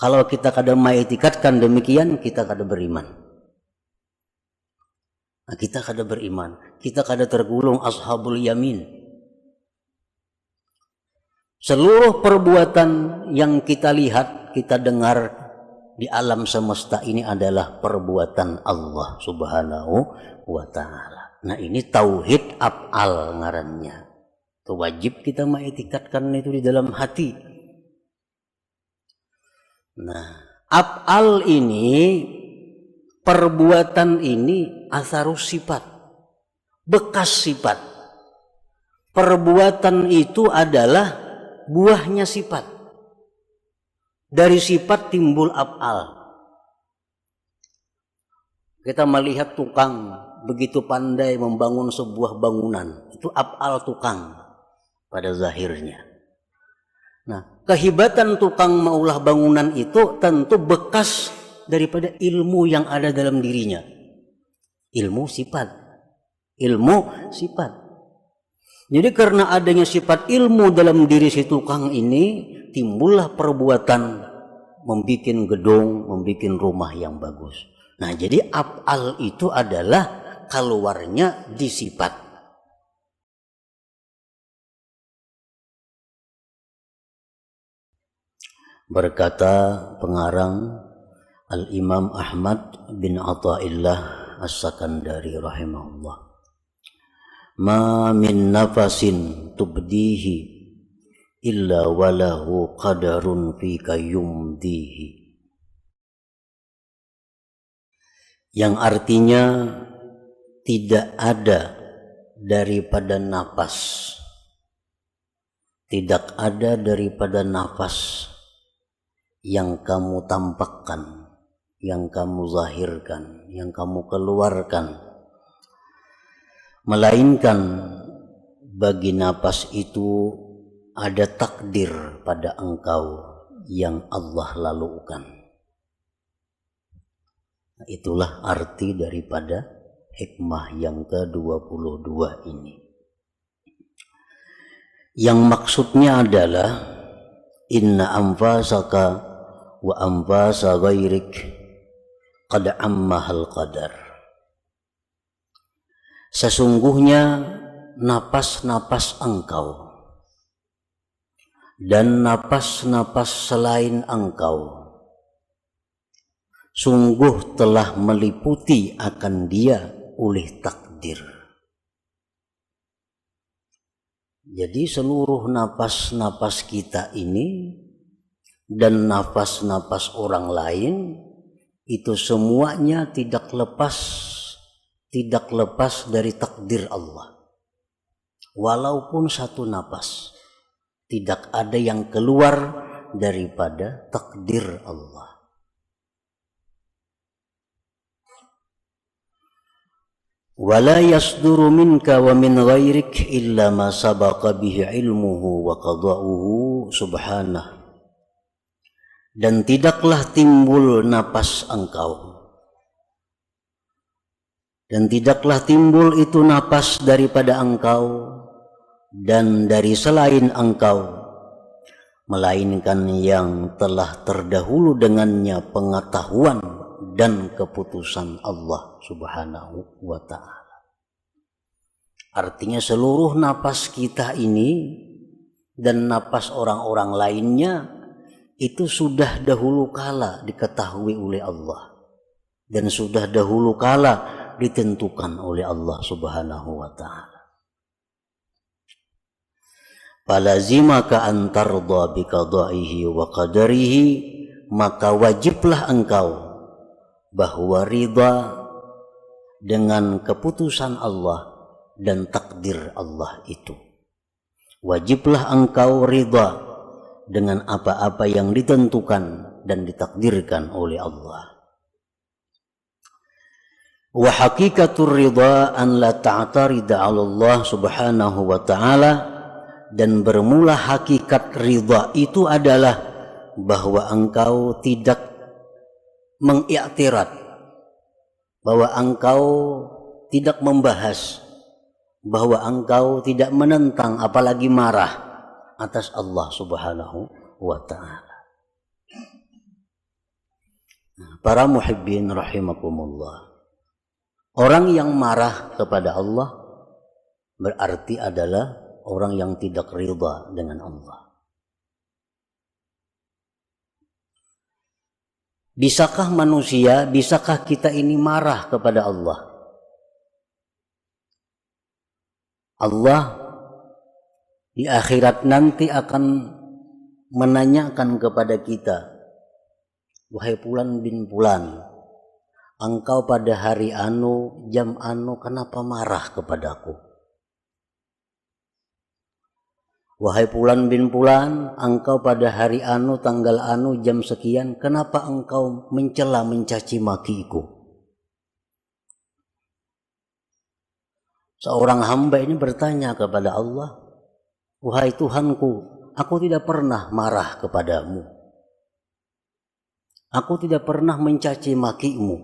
Kalau kita kada maitikatkan demikian, kita kada beriman. Nah, kita kada beriman, kita kada tergolong ashabul yamin. Seluruh perbuatan yang kita lihat, kita dengar di alam semesta ini adalah perbuatan Allah Subhanahu wa ta'ala. Nah, ini tauhid af'al ngarannya. Itu wajib kita mengiktikadkan itu di dalam hati. Nah, af'al ini, perbuatan ini asarus sifat, bekas sifat. Perbuatan itu adalah buahnya sifat. Dari sifat timbul af'al. Kita melihat tukang begitu pandai membangun sebuah bangunan, itu af'al tukang pada zahirnya. Nah, kehebatan tukang maulah bangunan itu tentu bekas daripada ilmu yang ada dalam dirinya. Ilmu sifat. Ilmu sifat. Jadi karena adanya sifat ilmu dalam diri si tukang ini, timbullah perbuatan membikin gedung, membikin rumah yang bagus. Nah, jadi af'al itu adalah keluarnya di sifat. Berkata pengarang Al-Imam Ahmad bin Athaillah As-Sakandari rahimahullah, ma min nafasin tubdihi illa walahu qadarun fika yumdihi. Yang artinya tidak ada daripada nafas, tidak ada daripada nafas yang kamu tampakkan, yang kamu zahirkan, yang kamu keluarkan, melainkan bagi napas itu ada takdir pada engkau yang Allah lalukan. Itulah arti daripada hikmah yang ke-22 ini. Yang maksudnya adalah inna anfasaka wa anfasa ghairik qad ammahal qadar. Sesungguhnya napas-napas engkau dan napas-napas selain engkau sungguh telah meliputi akan dia oleh takdir. Jadi seluruh napas-napas kita ini dan napas-napas orang lain itu semuanya tidak lepas dari takdir Allah. Walaupun satu napas, tidak ada yang keluar daripada takdir Allah. Wala yasduru minka wa min ghairik illa ma sabaqa bihi ilmuhu wa qada'uhu subhanah. Dan tidaklah timbul napas engkau, dan tidaklah timbul itu napas daripada engkau dan dari selain engkau, melainkan yang telah terdahulu dengannya pengetahuan dan keputusan Allah Subhanahu wa ta'ala. Artinya seluruh napas kita ini dan napas orang-orang lainnya itu sudah dahulu kala diketahui oleh Allah dan sudah dahulu kala ditentukan oleh Allah Subhanahu wa ta'ala. Falazimaka an tarda biqada'ihi wa qadarihi, maka wajiblah engkau bahwa ridha dengan keputusan Allah dan takdir Allah itu. Wajiblah engkau ridha dengan apa-apa yang ditentukan dan ditakdirkan oleh Allah. Wa haqiqatur ridha an la ta'tarida 'ala Allah Subhanahu wa ta'ala, dan bermula hakikat ridha itu adalah bahwa engkau tidak mengiktirat, bahwa engkau tidak membahas, bahwa engkau tidak menentang apalagi marah atas Allah Subhanahu wa ta'ala. Para muhibbin rahimakumullah, orang yang marah kepada Allah berarti adalah orang yang tidak ridha dengan Allah. Bisakah manusia, bisakah kita ini marah kepada Allah? Allah di akhirat nanti akan menanyakan kepada kita, wahai Fulan bin Fulan, engkau pada hari anu, jam anu, kenapa marah kepadaku? Wahai Fulan bin Fulan, engkau pada hari anu, tanggal anu, jam sekian, kenapa engkau mencela, mencaci makiku? Seorang hamba ini bertanya kepada Allah, wahai Tuhanku, aku tidak pernah marah kepadamu. Aku tidak pernah mencaci makimu.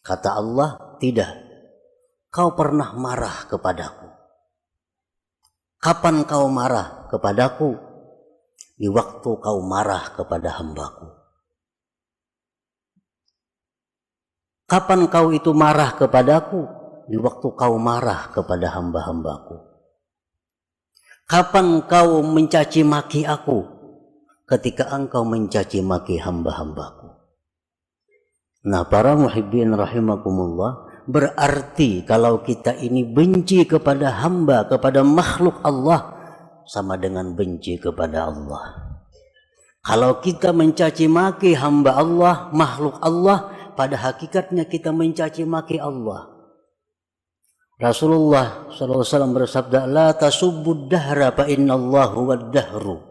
Kata Allah, tidak. Kau pernah marah kepadaku. Kapan kau marah kepadaku? Di waktu kau marah kepada hambaku. Kapan kau itu marah kepadaku? Di waktu kau marah kepada hamba-hambaku. Kapan kau mencaci maki aku? Ketika engkau mencaci maki hamba-hambaku. Nah, para muhibbin rahimakumullah, berarti kalau kita ini benci kepada hamba, kepada makhluk Allah, sama dengan benci kepada Allah. Kalau kita mencaci maki hamba Allah, makhluk Allah, pada hakikatnya kita mencaci maki Allah. Rasulullah SAW bersabda, la tasubbud dahra fa innallahu wad dahru.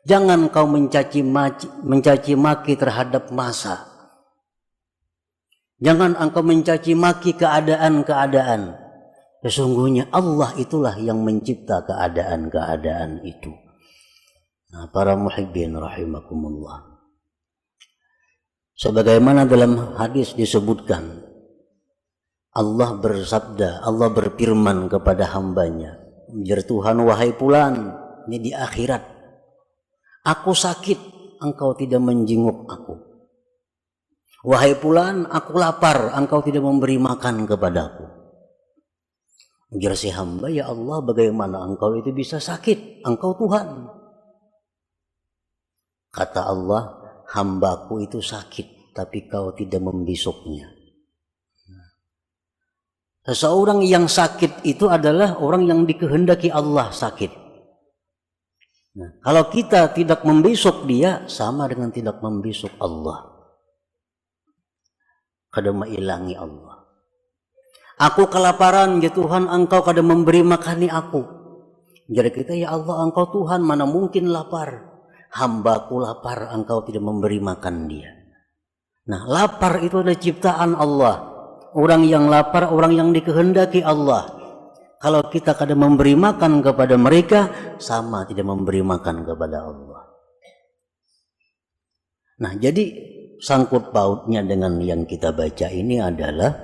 Jangan kau mencaci maki terhadap masa. Jangan engkau mencaci maki keadaan-keadaan. Sesungguhnya Allah itulah yang mencipta keadaan-keadaan itu. Nah, para muhibbin rahimakumullah, sebagaimana dalam hadis disebutkan, Allah bersabda, Allah berfirman kepada hambanya, "Ya Tuhan, wahai Fulan, ini di akhirat, aku sakit, engkau tidak menjenguk aku. Wahai Fulan, aku lapar, engkau tidak memberi makan kepadaku." Ujar si hamba, ya Allah, bagaimana engkau itu bisa sakit? Engkau Tuhan. Kata Allah, hambaku itu sakit, tapi kau tidak membisuknya. Seseorang yang sakit itu adalah orang yang dikehendaki Allah sakit. Nah, kalau kita tidak membisuk dia, sama dengan tidak membisuk Allah. Kada mailangi Allah. Aku kelaparan, ya Tuhan, engkau kada memberi makani aku. Jadi kita, ya Allah, engkau Tuhan, mana mungkin lapar. Hambaku lapar, engkau tidak memberi makan dia. Nah, lapar itu adalah ciptaan Allah. Orang yang lapar, orang yang dikehendaki Allah. Kalau kita kada memberi makan kepada mereka, sama tidak memberi makan kepada Allah. Nah, jadi sangkut pautnya dengan yang kita baca ini adalah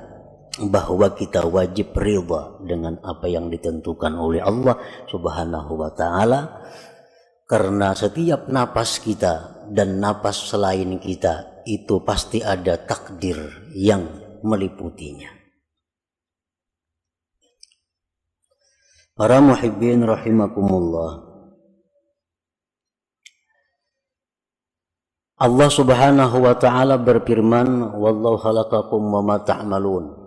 bahwa kita wajib ridha dengan apa yang ditentukan oleh Allah Subhanahu wa ta'ala, karena setiap napas kita dan napas selain kita itu pasti ada takdir yang meliputinya. Para muhibbin rahimakumullah, Allah Subhanahu wa ta'ala berfirman, wallahu khalaqakum wa ma ta'malun.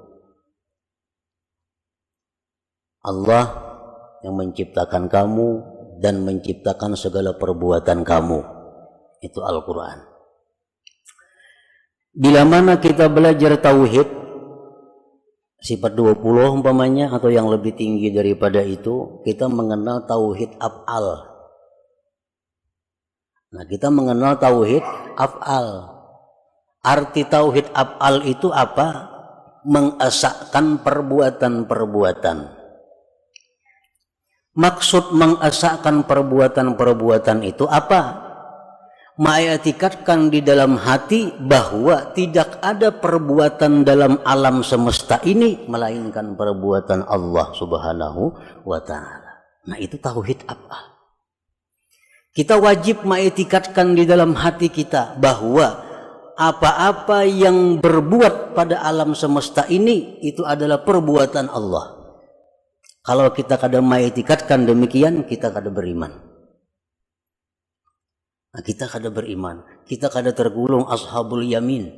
Allah yang menciptakan kamu dan menciptakan segala perbuatan kamu. Itu Al-Quran. Bila mana kita belajar tauhid sifat 20 umpamanya, atau yang lebih tinggi daripada itu, kita mengenal tauhid af'al. Nah, kita mengenal tauhid af'al. Arti tauhid af'al itu apa? Mengesahkan perbuatan-perbuatan. Maksud mengesahkan perbuatan-perbuatan itu apa? Mengitikadkan di dalam hati bahwa tidak ada perbuatan dalam alam semesta ini melainkan perbuatan Allah Subhanahu wa ta'ala. Nah, itu tauhid af'al. Kita wajib mengitikadkan di dalam hati kita bahwa apa-apa yang berbuat pada alam semesta ini itu adalah perbuatan Allah. Kalau kita kada mengiktikadkan demikian, kita kada beriman. Nah, kita kada beriman, kita kada tergolong ashabul yamin.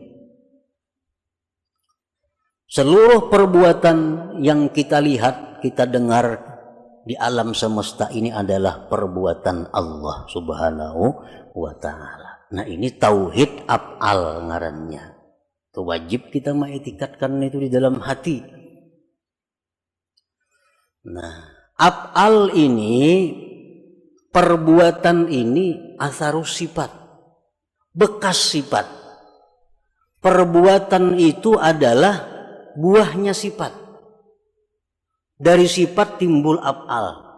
Seluruh perbuatan yang kita lihat, kita dengar di alam semesta ini adalah perbuatan Allah Subhanahu wa ta'ala. Nah, ini tauhid af'al ngarannya. Itu wajib kita mengiktikadkan itu di dalam hati. Nah, af'al ini, perbuatan ini asarus sifat, bekas sifat. Perbuatan itu adalah buahnya sifat. Dari sifat timbul af'al.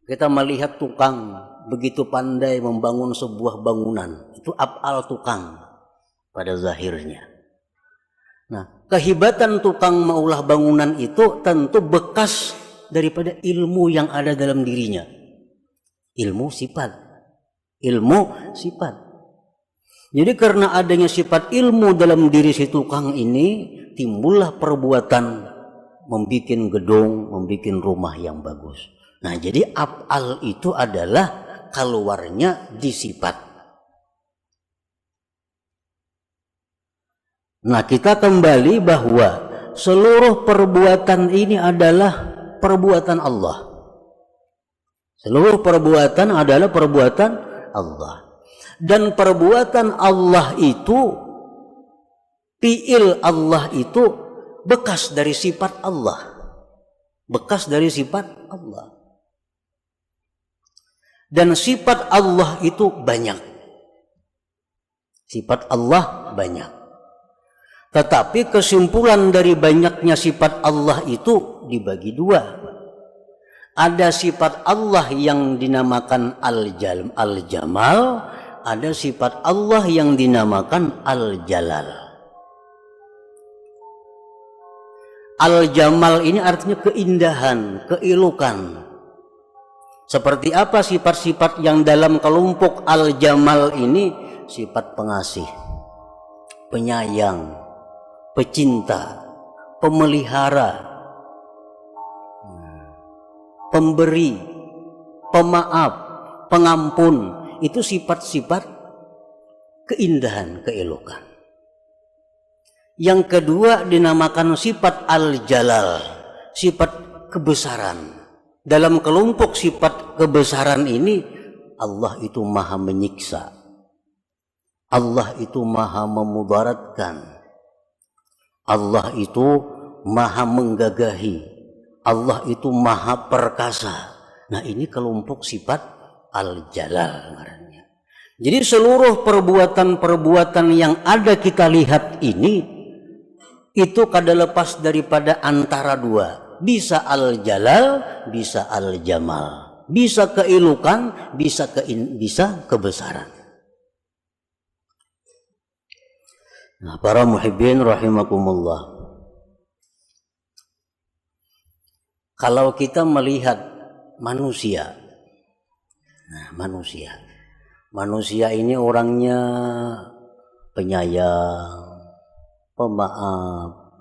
Kita melihat tukang begitu pandai membangun sebuah bangunan, itu af'al tukang pada zahirnya. Nah, kehebatan tukang maulah bangunan itu tentu bekas daripada ilmu yang ada dalam dirinya. Ilmu sifat. Ilmu sifat. Jadi karena adanya sifat ilmu dalam diri si tukang ini, timbullah perbuatan membikin gedung, membikin rumah yang bagus. Nah, jadi af'al itu adalah keluarnya di sifat. Nah, kita kembali bahwa seluruh perbuatan ini adalah perbuatan Allah. Seluruh perbuatan adalah perbuatan Allah. Dan perbuatan Allah itu, fi'il Allah itu bekas dari sifat Allah. Bekas dari sifat Allah. Dan sifat Allah itu banyak. Sifat Allah banyak. Tetapi kesimpulan dari banyaknya sifat Allah itu dibagi dua. Ada sifat Allah yang dinamakan Al-Jamal, ada sifat Allah yang dinamakan Al-Jalal. Al-Jamal ini artinya keindahan, keelokan. Seperti apa sifat-sifat yang dalam kelompok Al-Jamal ini? Sifat pengasih, penyayang, pecinta, pemelihara, pemberi, pemaaf, pengampun. Itu sifat-sifat keindahan, keelokan. Yang kedua dinamakan sifat Al-Jalal, sifat kebesaran. Dalam kelompok sifat kebesaran ini, Allah itu maha menyiksa, Allah itu maha memudaratkan, Allah itu maha menggagahi, Allah itu maha perkasa. Nah, ini kelompok sifat Al-Jalal ngarannya. Jadi seluruh perbuatan-perbuatan yang ada kita lihat ini, itu kada lepas daripada antara dua. Bisa Al-Jalal, bisa Al-Jamal. Bisa keelokan, bisa kebesaran. Nah, para muhibbin rahimakumullah. Kalau kita melihat manusia, nah, manusia ini orangnya penyayang, pemaaf,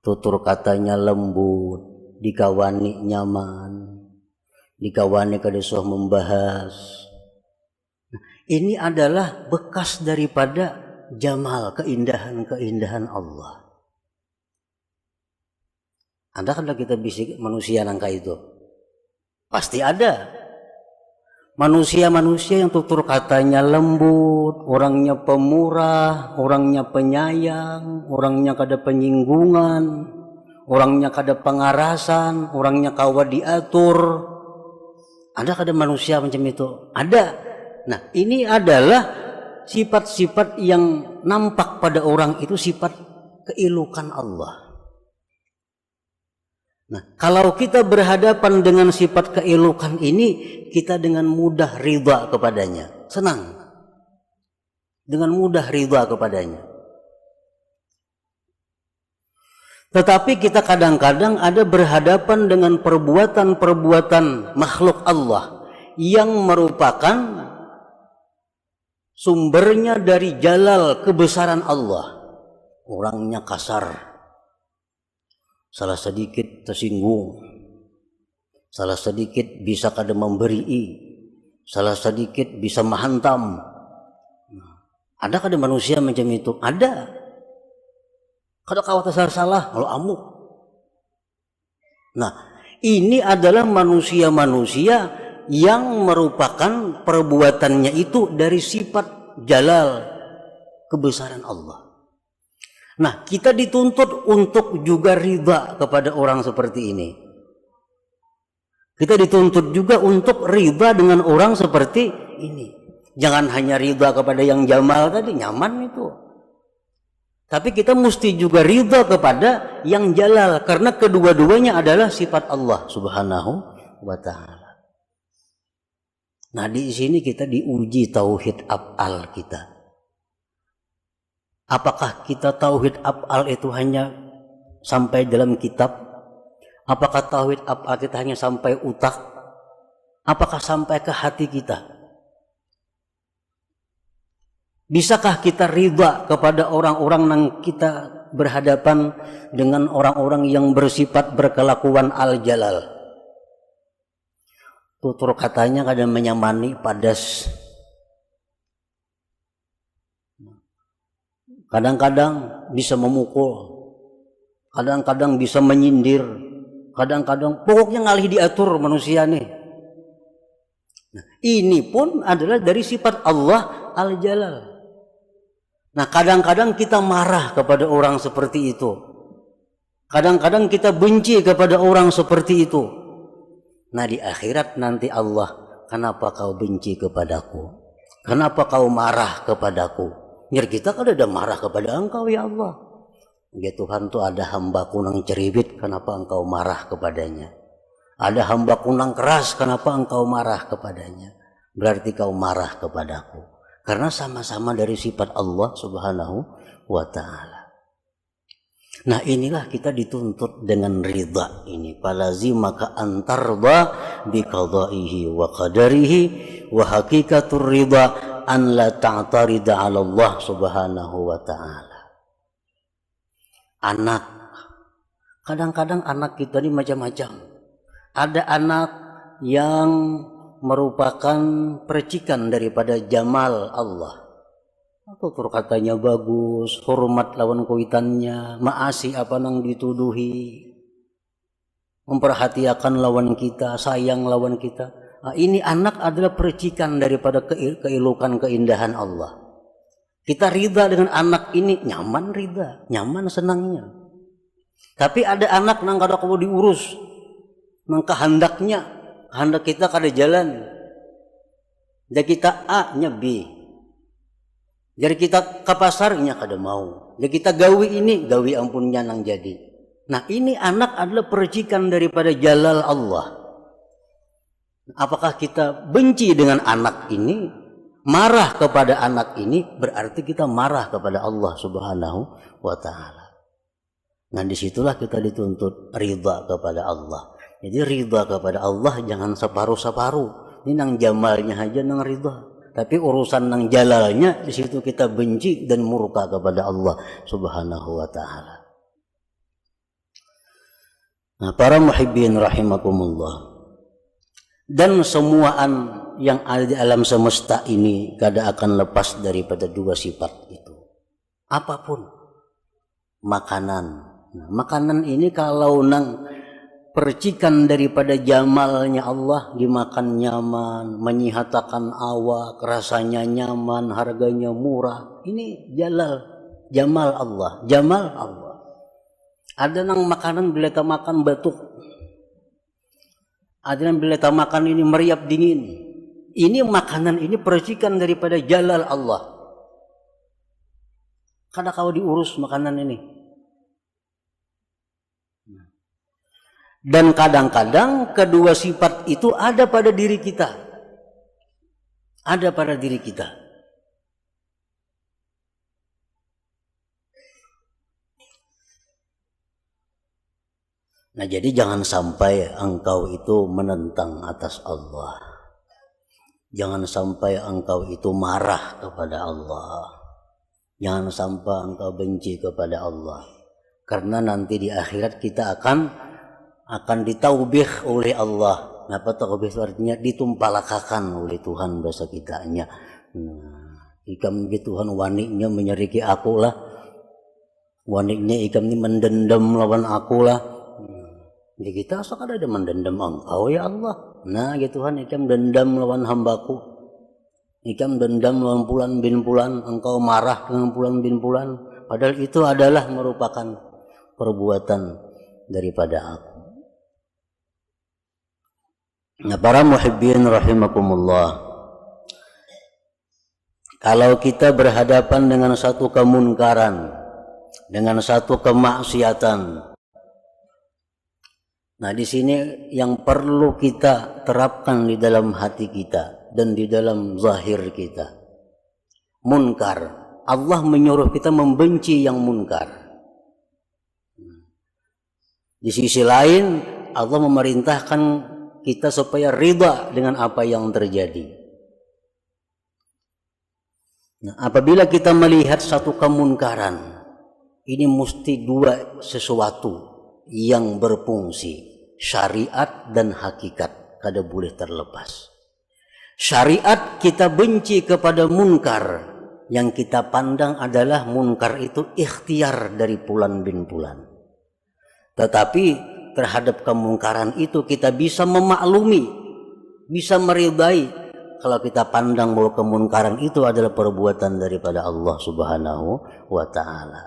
tutur katanya lembut, dikawani nyaman, dikawani kada usah membahas. Ini adalah bekas daripada jamal, keindahan-keindahan Allah. Ada kan kita bisik manusia nangka itu? Pasti ada. Manusia-manusia yang tutur katanya lembut, orangnya pemurah, orangnya penyayang, orangnya kada penyinggungan, orangnya kada pengarasan, orangnya kawa diatur. Ada kada manusia macam itu? Ada. Nah, ini adalah sifat-sifat yang nampak pada orang itu, sifat keelokan Allah. Nah, kalau kita berhadapan dengan sifat keelokan ini, kita dengan mudah ridha kepadanya, senang, dengan mudah ridha kepadanya. Tetapi kita kadang-kadang ada berhadapan dengan perbuatan-perbuatan makhluk Allah yang merupakan sumbernya dari jalal kebesaran Allah. Orangnya kasar, salah sedikit tersinggung, salah sedikit bisa kada memberi, salah sedikit bisa menghantam. Ada kada manusia macam itu? Ada. Kada kawat salah kalau amuk. Nah, ini adalah manusia-manusia yang merupakan perbuatannya itu dari sifat jalal kebesaran Allah. Nah, kita dituntut untuk juga ridha kepada orang seperti ini. Kita dituntut juga untuk ridha dengan orang seperti ini. Jangan hanya ridha kepada yang jamal tadi, nyaman itu. Tapi kita mesti juga ridha kepada yang jalal, karena kedua-duanya adalah sifat Allah Subhanahu wa ta'ala. Nah, di sini kita diuji tauhid af'al kita. Apakah kita tauhid af'al itu hanya sampai dalam kitab? Apakah tauhid af'al kita hanya sampai utak? Apakah sampai ke hati kita? Bisakah kita ridha kepada orang-orang yang kita berhadapan dengan orang-orang yang bersifat berkelakuan al-jalal? Tutur katanya kadang menyamani, padas. Kadang-kadang bisa memukul, kadang-kadang bisa menyindir, kadang-kadang pokoknya ngalih diatur manusia nih. Nah, ini pun adalah dari sifat Allah al-jalal. Nah, kadang-kadang kita marah kepada orang seperti itu, kadang-kadang kita benci kepada orang seperti itu. Nah, di akhirat nanti Allah, kenapa kau benci kepadaku? Kenapa kau marah kepadaku? Biar kita kan ada marah kepada engkau ya Allah. Ya Tuhan, tuh ada hambaku nang ceribit, kenapa engkau marah kepadanya? Ada hambaku nang keras, kenapa engkau marah kepadanya? Berarti kau marah kepadaku. Karena sama-sama dari sifat Allah Subhanahu wa ta'ala. Nah, inilah kita dituntut dengan ridha ini. Falazimaka antarda biqadaihi wa qadarihi wa hakikatur ridha an la ta'tarida 'ala Allah Subhanahu wa ta'ala. Anak, kadang-kadang anak kita ini macam-macam. Ada anak yang merupakan percikan daripada jamal Allah. Tutur katanya bagus, hormat lawan kuitannya, maasi apa nang dituduhi, memperhatikan lawan kita, sayang lawan kita. Nah, ini anak adalah percikan daripada keelokan keindahan Allah. Kita ridha dengan anak ini, nyaman ridha, nyaman senangnya. Tapi ada anak nang kada kau diurus, nang kehendaknya, kehendak kita kada jalan. Jadi kita A nya B. Jadi kita ke pasarnya kada mau. Jadi kita gawi ini, gawi ampunnya nang jadi. Nah, ini anak adalah percikan daripada jalal Allah. Apakah kita benci dengan anak ini, marah kepada anak ini, berarti kita marah kepada Allah Subhanahu wa ta'ala. Nah, disitulah kita dituntut ridha kepada Allah. Jadi ridha kepada Allah jangan separuh-separuh. Ini nang jamalnya aja nang ridha. Tapi urusan nang jalalnya, disitu kita benci dan murka kepada Allah Subhanahu wa ta'ala. Nah, para muhibbin rahimakumullah. Dan semuaan yang ada di alam semesta ini kada akan lepas daripada dua sifat itu. Apapun. Makanan. Nah, makanan ini kalau nang percikan daripada jamalnya Allah, dimakan nyaman, menyihatakan awak, rasanya nyaman, harganya murah. Ini jalal, jamal Allah, jamal Allah. Ada nang makanan bila tak makan batuk. Ada yang bila tak makan ini meriap dingin. Ini makanan ini percikan daripada jalal Allah. Kada kau diurus makanan ini. Dan kadang-kadang kedua sifat itu ada pada diri kita. Ada pada diri kita. Nah, jadi jangan sampai engkau itu menentang atas Allah. Jangan sampai engkau itu marah kepada Allah. Jangan sampai engkau benci kepada Allah. Karena nanti di akhirat kita akan ditaubih oleh Allah. Apa taubih itu artinya? Ditumpalakakan oleh Tuhan dosa kitanya. Ikam ni Tuhan waniknya menyeriki aku lah. Waniknya ikam ni mendendam lawan aku lah. Di kita asal ada mendendam engkau ya Allah. Nah ya Tuhan, ikam dendam lawan hambaku. Ikam dendam lawan Fulan bin Fulan. Engkau marah dengan Fulan bin Fulan. Padahal itu adalah merupakan perbuatan daripada aku. Nah, para muhibbin rahimakumullah, kalau kita berhadapan dengan satu kemunkaran, dengan satu kemaksiatan, nah di sini yang perlu kita terapkan di dalam hati kita dan di dalam zahir kita, munkar. Allah menyuruh kita membenci yang munkar. Di sisi lain, Allah memerintahkan kita supaya ridha dengan apa yang terjadi. Nah, apabila kita melihat satu kemunkaran, ini mesti dua sesuatu yang berfungsi, syariat dan hakikat, kada boleh terlepas. Syariat kita benci kepada munkar, yang kita pandang adalah munkar itu ikhtiar dari Fulan bin Fulan. Tetapi terhadap kemungkaran itu kita bisa memaklumi, bisa meridai kalau kita pandang bahwa kemungkaran itu adalah perbuatan daripada Allah Subhanahu wa Ta'ala.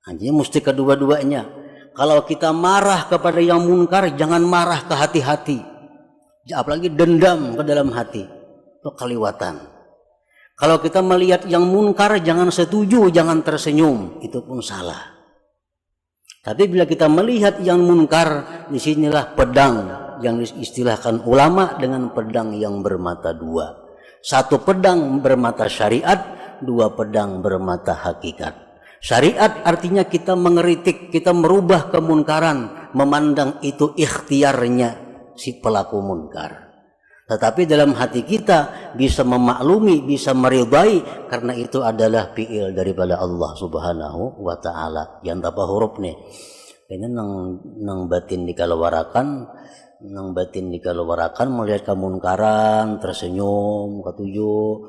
Jadi mesti kedua-duanya. Kalau kita marah kepada yang munkar, jangan marah ke hati-hati, apalagi dendam ke dalam hati, itu kaliwatan. Kalau kita melihat yang munkar, jangan setuju, jangan tersenyum, itu pun salah. Tapi bila kita melihat yang munkar, disinilah pedang yang diistilahkan ulama dengan pedang yang bermata dua. Satu pedang bermata syariat, dua pedang bermata hakikat. Syariat artinya kita mengeritik, kita merubah kemunkaran, memandang itu ikhtiarnya si pelaku munkar. Tetapi dalam hati kita bisa memaklumi, bisa meridai, karena itu adalah fi'il daripada Allah Subhanahu wa Ta'ala. Yang apa huruf nih? Kayaknya nang batin dikalawarakan melihat kemunkaran, tersenyum, ketujuh.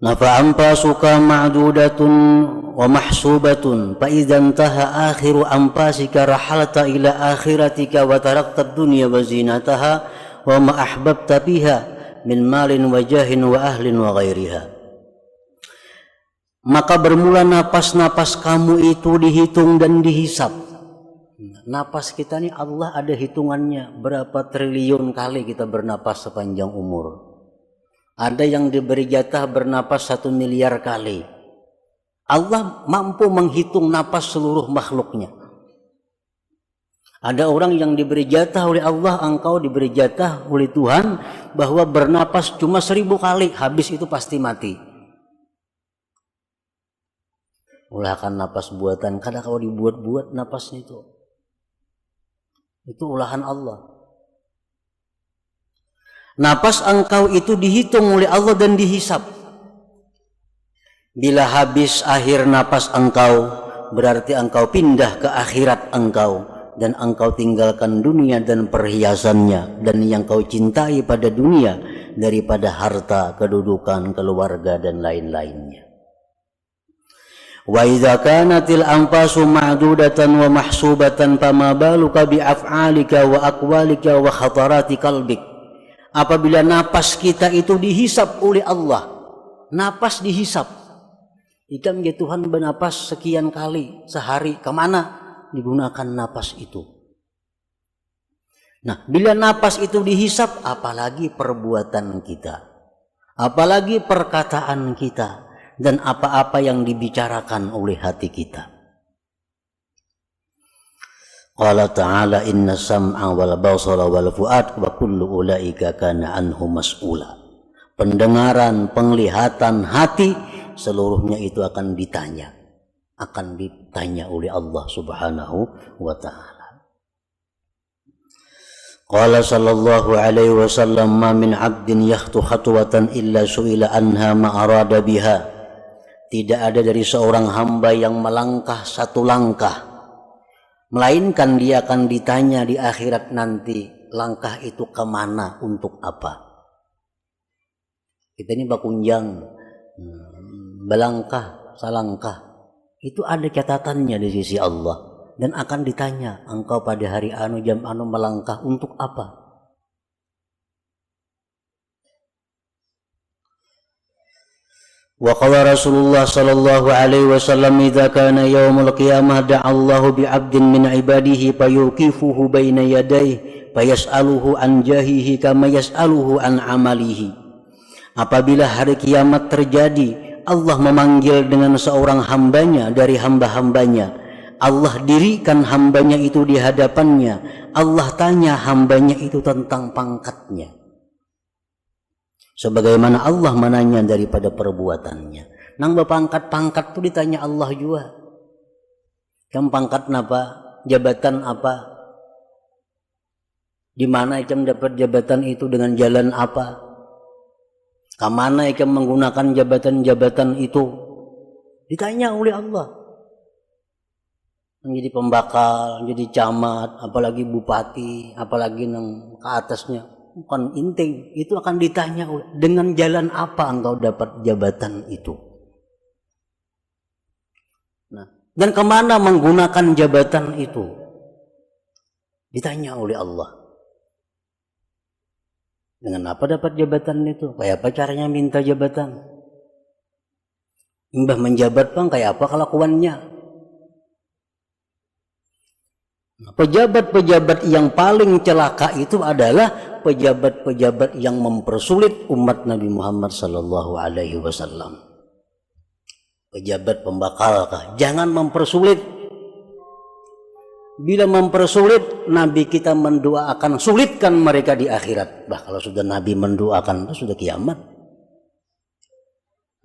Nah, fa'ampasuka ma'dudatun wa mahsubatun fa idza intaha akhiru ampasika rahalta ila akhiratika wa tarakta ad-dunya wa zinataha wa ma ahbabta biha min malin wa jahin wa ahlin wa ghairiha. Maka bermula napas-napas kamu itu dihitung dan dihisap. Napas kita ini Allah ada hitungannya, berapa triliun kali kita bernapas sepanjang umur. Ada yang diberi jatah bernapas 1 miliar kali. Allah mampu menghitung napas seluruh makhluknya. Ada orang yang diberi jatah oleh Allah, engkau diberi jatah oleh Tuhan bahwa bernapas cuma 1000 kali, habis itu pasti mati. Ulahkan napas buatan, kadang kalau dibuat-buat napasnya itu ulahan Allah. Napas engkau itu dihitung oleh Allah dan dihisap. Bila habis akhir napas engkau, berarti engkau pindah ke akhirat engkau, dan engkau tinggalkan dunia dan perhiasannya dan yang kau cintai pada dunia daripada harta, kedudukan, keluarga dan lain-lainnya. Wa idza kanatil anfasu ma'dudatan wa mahsubatan fama baluka bi af'alika wa aqwalika wa khatarati qalbik. Apabila napas kita itu dihisap oleh Allah, napas dihisap. Ikam ya Tuhan bernapas sekian kali sehari, kemana digunakan napas itu? Nah, bila napas itu dihisap, apalagi perbuatan kita, apalagi perkataan kita, dan apa-apa yang dibicarakan oleh hati kita. Qala ta'ala inna sam'a wal basara wal fu'ad wa kullu ulaika kana anhu mas'ula. Pendengaran, penglihatan, hati seluruhnya itu akan ditanya oleh Allah Subhanahu wa Ta'ala. Qala sallallahu alaihi wasallam ma min 'abdin yakhtu khatwatan illa su'ila anha ma arada biha. Tidak ada dari seorang hamba yang melangkah satu langkah, melainkan dia akan ditanya di akhirat nanti, langkah itu kemana, untuk apa. Kita ini bakunjang, belangkah, salangkah, itu ada catatannya di sisi Allah. Dan akan ditanya, engkau pada hari anu jam anu melangkah untuk apa? Wa qala Rasulullah sallallahu alaihi wasallam idza kana yaumul qiyamah da'a Allahu bi 'abdin min 'ibadihi fayuqifuhu baina yadayhi fayas'aluhu an jahihi kama yas'aluhu an amalihi. Apabila hari kiamat terjadi, Allah memanggil dengan seorang hambanya dari hamba-hambanya. Allah dirikan hambanya itu di hadapannya. Allah tanya hambanya itu tentang pangkatnya, sebagaimana Allah menanya daripada perbuatannya. Nang berpangkat-pangkat itu ditanya Allah juga. Kamu pangkat apa? Jabatan apa? Di mana kamu dapat jabatan itu, dengan jalan apa? Kemana kamu menggunakan jabatan-jabatan itu? Ditanya oleh Allah. Menjadi pembakal, menjadi camat, apalagi bupati, apalagi nang ke atasnya. Bukan inting, itu akan ditanya dengan jalan apa engkau dapat jabatan itu. Nah, dan kemana menggunakan jabatan itu, ditanya oleh Allah. Dengan apa dapat jabatan itu? Kayak apa caranya minta jabatan? Mbah menjabat bang, kayak apa kelakuannya? Pejabat-pejabat yang paling celaka itu adalah pejabat-pejabat yang mempersulit umat Nabi Muhammad sallallahu alaihi wasallam. Pejabat pembakalkah? Jangan mempersulit. Bila mempersulit, Nabi kita mendoakan sulitkan mereka di akhirat. Bah, kalau sudah Nabi mendoakan itu sudah kiamat.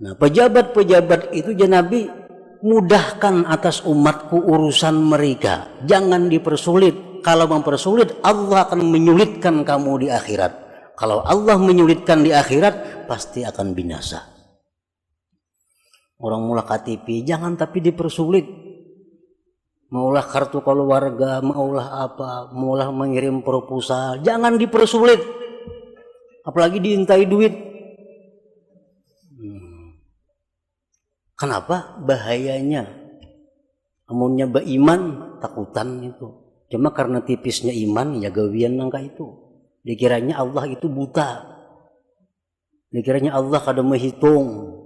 Nah, pejabat-pejabat itu ya Nabi mudahkan atas umatku urusan mereka, jangan dipersulit. Kalau mempersulit, Allah akan menyulitkan kamu di akhirat. Kalau Allah menyulitkan di akhirat, pasti akan binasa. Orang maulah KTP, jangan tapi dipersulit. Maulah kartu keluarga, maulah apa, maulah mengirim proposal, jangan dipersulit. Apalagi diintai duit. Kenapa? Bahayanya. Amunnya beriman, takutan itu. Cuma karena tipisnya iman, ya gawian nangka itu. Dikiranya Allah itu buta. Dikiranya Allah kada menghitung.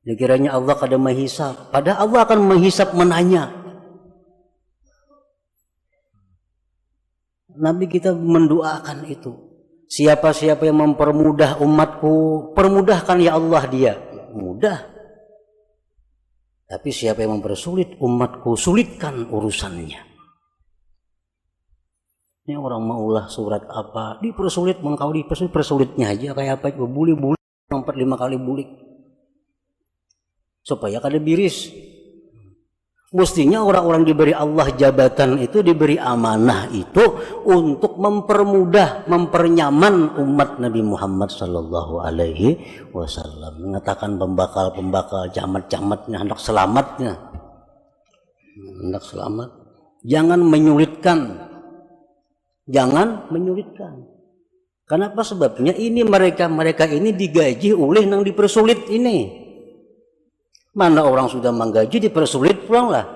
Dikiranya Allah kada menghisap. Padahal Allah akan menghisap, menanya. Nabi kita mendoakan itu. Siapa-siapa yang mempermudah umatku, permudahkan ya Allah dia. Mudah. Tapi siapa yang mempersulit umatku, sulitkan urusannya. Ini orang maulah surat apa, dipersulit, mengkau dipersulit, persulitnya aja kayak apa, bulik-bulik, 4-5 kali bulik. Supaya kada biris. Mestinya orang-orang diberi Allah jabatan itu, diberi amanah itu untuk mempermudah, mempernyaman umat Nabi Muhammad sallallahu alaihi wasallam. Mengatakan pembakal-pembakal, camat-camatnya, hendak selamatnya. Hendak selamat. Jangan menyulitkan. Jangan menyulitkan. Kenapa sebabnya? Ini mereka ini digaji oleh yang dipersulit ini. Mana orang sudah menggaji dipersulit pulanglah.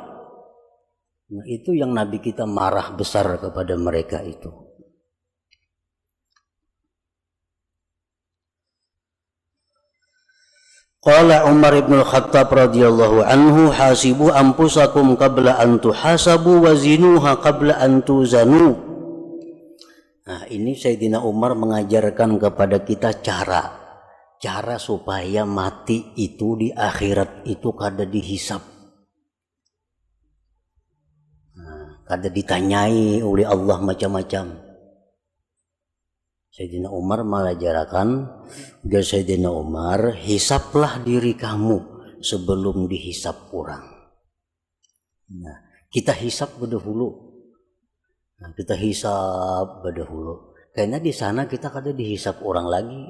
Nah, itu yang Nabi kita marah besar kepada mereka itu. Qala Umar ibn al-Khattab radhiyallahu anhu, hasibu anfusakum qabla an tuhasabu wa zinuha qabla an tuzanu. Nah, ini Sayyidina Umar mengajarkan kepada kita cara supaya mati itu di akhirat itu kada dihisap, kada ditanyai oleh Allah macam-macam. Sayyidina Umar mengajarkan, biar Sayyidina Umar, hisaplah diri kamu sebelum dihisap orang. Nah, kita hisap dahulu. Nah, kita hisab dahulu. Karena di sana kita kada dihisab orang lagi.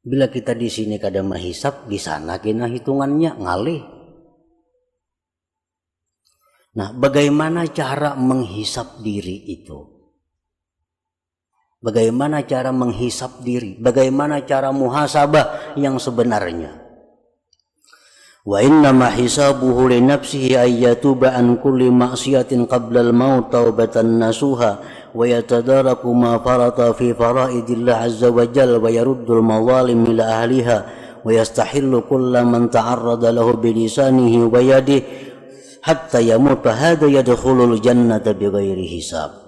Bila kita di sini kada menghisab, di sana kena hitungannya ngalih. Nah, bagaimana cara menghisab diri itu? Bagaimana cara menghisab diri? Bagaimana cara muhasabah yang sebenarnya? Wa innama hisabuhu li nafsihi ay yatuba an kulli ma'siyatin qabla al-maut taubatan nasuha wa yatadaraku ma farata fi faraidillah azza wa jalla wa yaruddu al-mazalim ila ahliha wa yastahillu kulla man ta'arrada lahu bi lisanihi wa yadihi hatta yamuta hadha yadkhulul jannata bighairi hisab.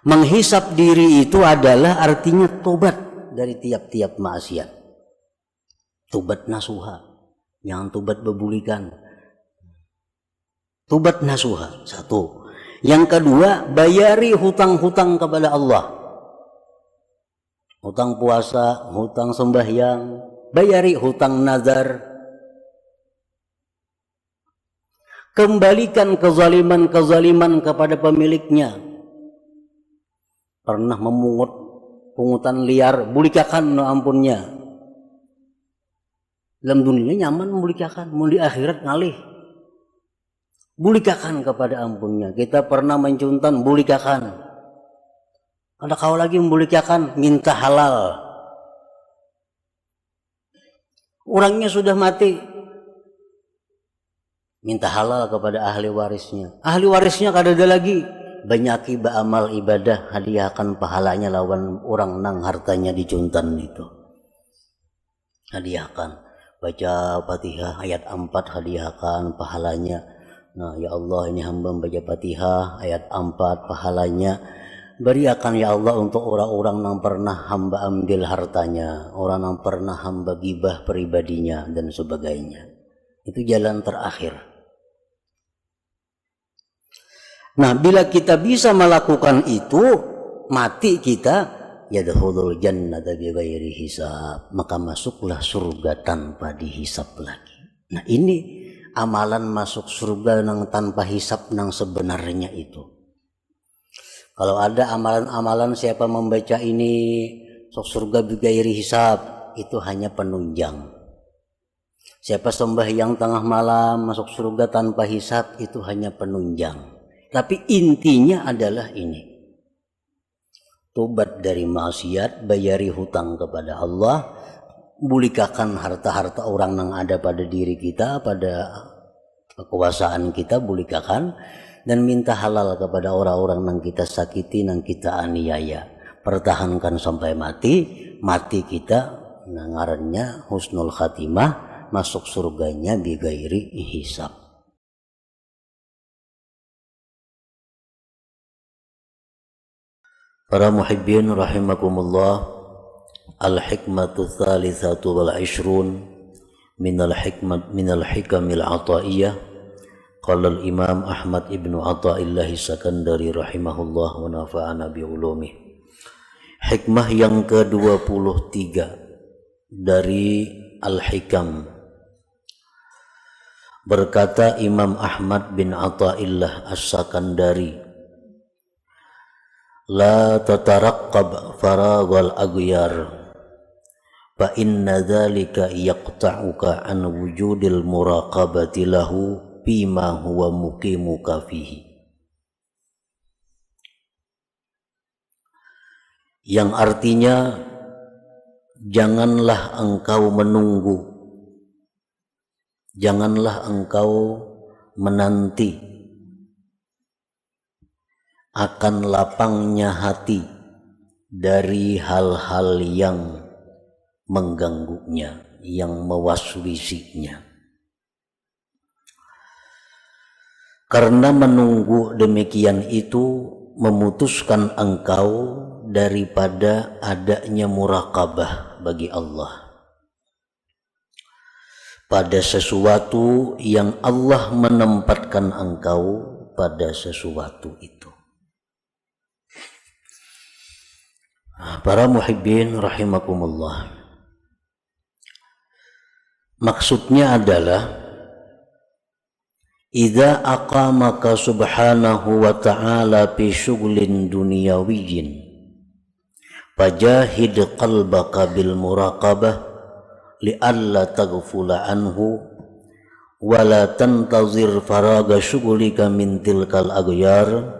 Menghisap diri itu adalah artinya tobat dari tiap-tiap maksiat. Tobat nasuha. Jangan tobat bebulikan. Tobat nasuha. Satu. Yang kedua, bayari hutang-hutang kepada Allah. Hutang puasa, hutang sembahyang, bayari hutang nazar. Kembalikan kezaliman-kezaliman kepada pemiliknya. Pernah memungut pungutan liar, bulikakan no ampunnya. Dalam dunia nyaman membulikakan, mau di akhirat ngalih. Bulikakan kepada ampunnya. Kita pernah mencuntan, bulikakan. Ada kau lagi membulikakan, minta halal. Orangnya sudah mati, minta halal kepada ahli warisnya. Ahli warisnya kada ada lagi. Banyaki ba'amal ibadah, hadiahkan pahalanya lawan orang nang hartanya dicuntan itu. Hadiahkan. Baca Fatihah ayat 4, hadiahkan pahalanya. Nah, ya Allah, ini hamba membaca Fatihah ayat 4, pahalanya. Beriakan ya Allah untuk orang-orang yang pernah hamba ambil hartanya, orang yang pernah hamba gibah pribadinya, dan sebagainya. Itu jalan terakhir. Nah, bila kita bisa melakukan itu, mati kita, yadkhulul jannata bighairi hisab, maka masuklah surga tanpa dihisab lagi. Nah, ini amalan masuk surga nang tanpa hisab nang sebenarnya itu. Kalau ada amalan-amalan siapa membaca ini masuk surga bighairi hisab, itu hanya penunjang. Siapa sembahyang tengah malam masuk surga tanpa hisab, itu hanya penunjang. Tapi intinya adalah ini. Tobat dari maksiat, bayari hutang kepada Allah, bulikakan harta-harta orang yang ada pada diri kita, pada kekuasaan kita, bulikakan, dan minta halal kepada orang-orang yang kita sakiti, yang kita aniaya. Pertahankan sampai mati, mati kita ngarannya husnul khatimah, masuk surganya bighairi hisab. Para muhibbin rahimakumullah, al-hikmatu thalithatu wal ishrun minal hikamil ataiyah. Qala al-imam Ahmad ibnu Athaillah Sakandari rahimahullah wa nafa'ana bi'ulumih. Hikmah yang ke-23 dari al-hikam. Berkata Imam Ahmad bin Athaillah As-Sakandari, la tataraqqab faraghal aghyar fa inna dzalika yaqta'uka an wujudil muraqabati lahu bima huwa muqimuka fihi. Yang artinya, janganlah engkau menunggu, janganlah engkau menanti akan lapangnya hati dari hal-hal yang mengganggunya, yang mewaswisinya. Karena menunggu demikian itu memutuskan engkau daripada adanya muraqabah bagi Allah pada sesuatu yang Allah menempatkan engkau pada sesuatu itu. Para muhibbin rahimakumullah, maksudnya adalah idza aqamaka subhanahu wa ta'ala fi syughlin dunyawiyyin fajahid qalbaka bil muraqabah li'alla taghfula anhu wa la tantazir faraga syughlika min tilkal aghyar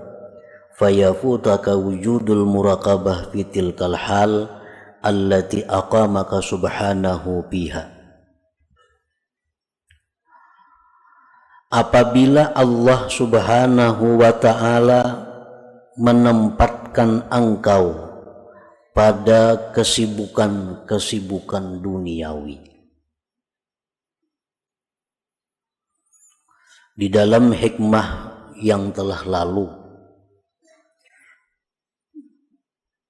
fayafutaka wujudul muraqabah fi tilkal hal allati aqamaka subhanahu biha. Apabila Allah subhanahu wa ta'ala menempatkan engkau pada kesibukan-kesibukan duniawi, di dalam hikmah yang telah lalu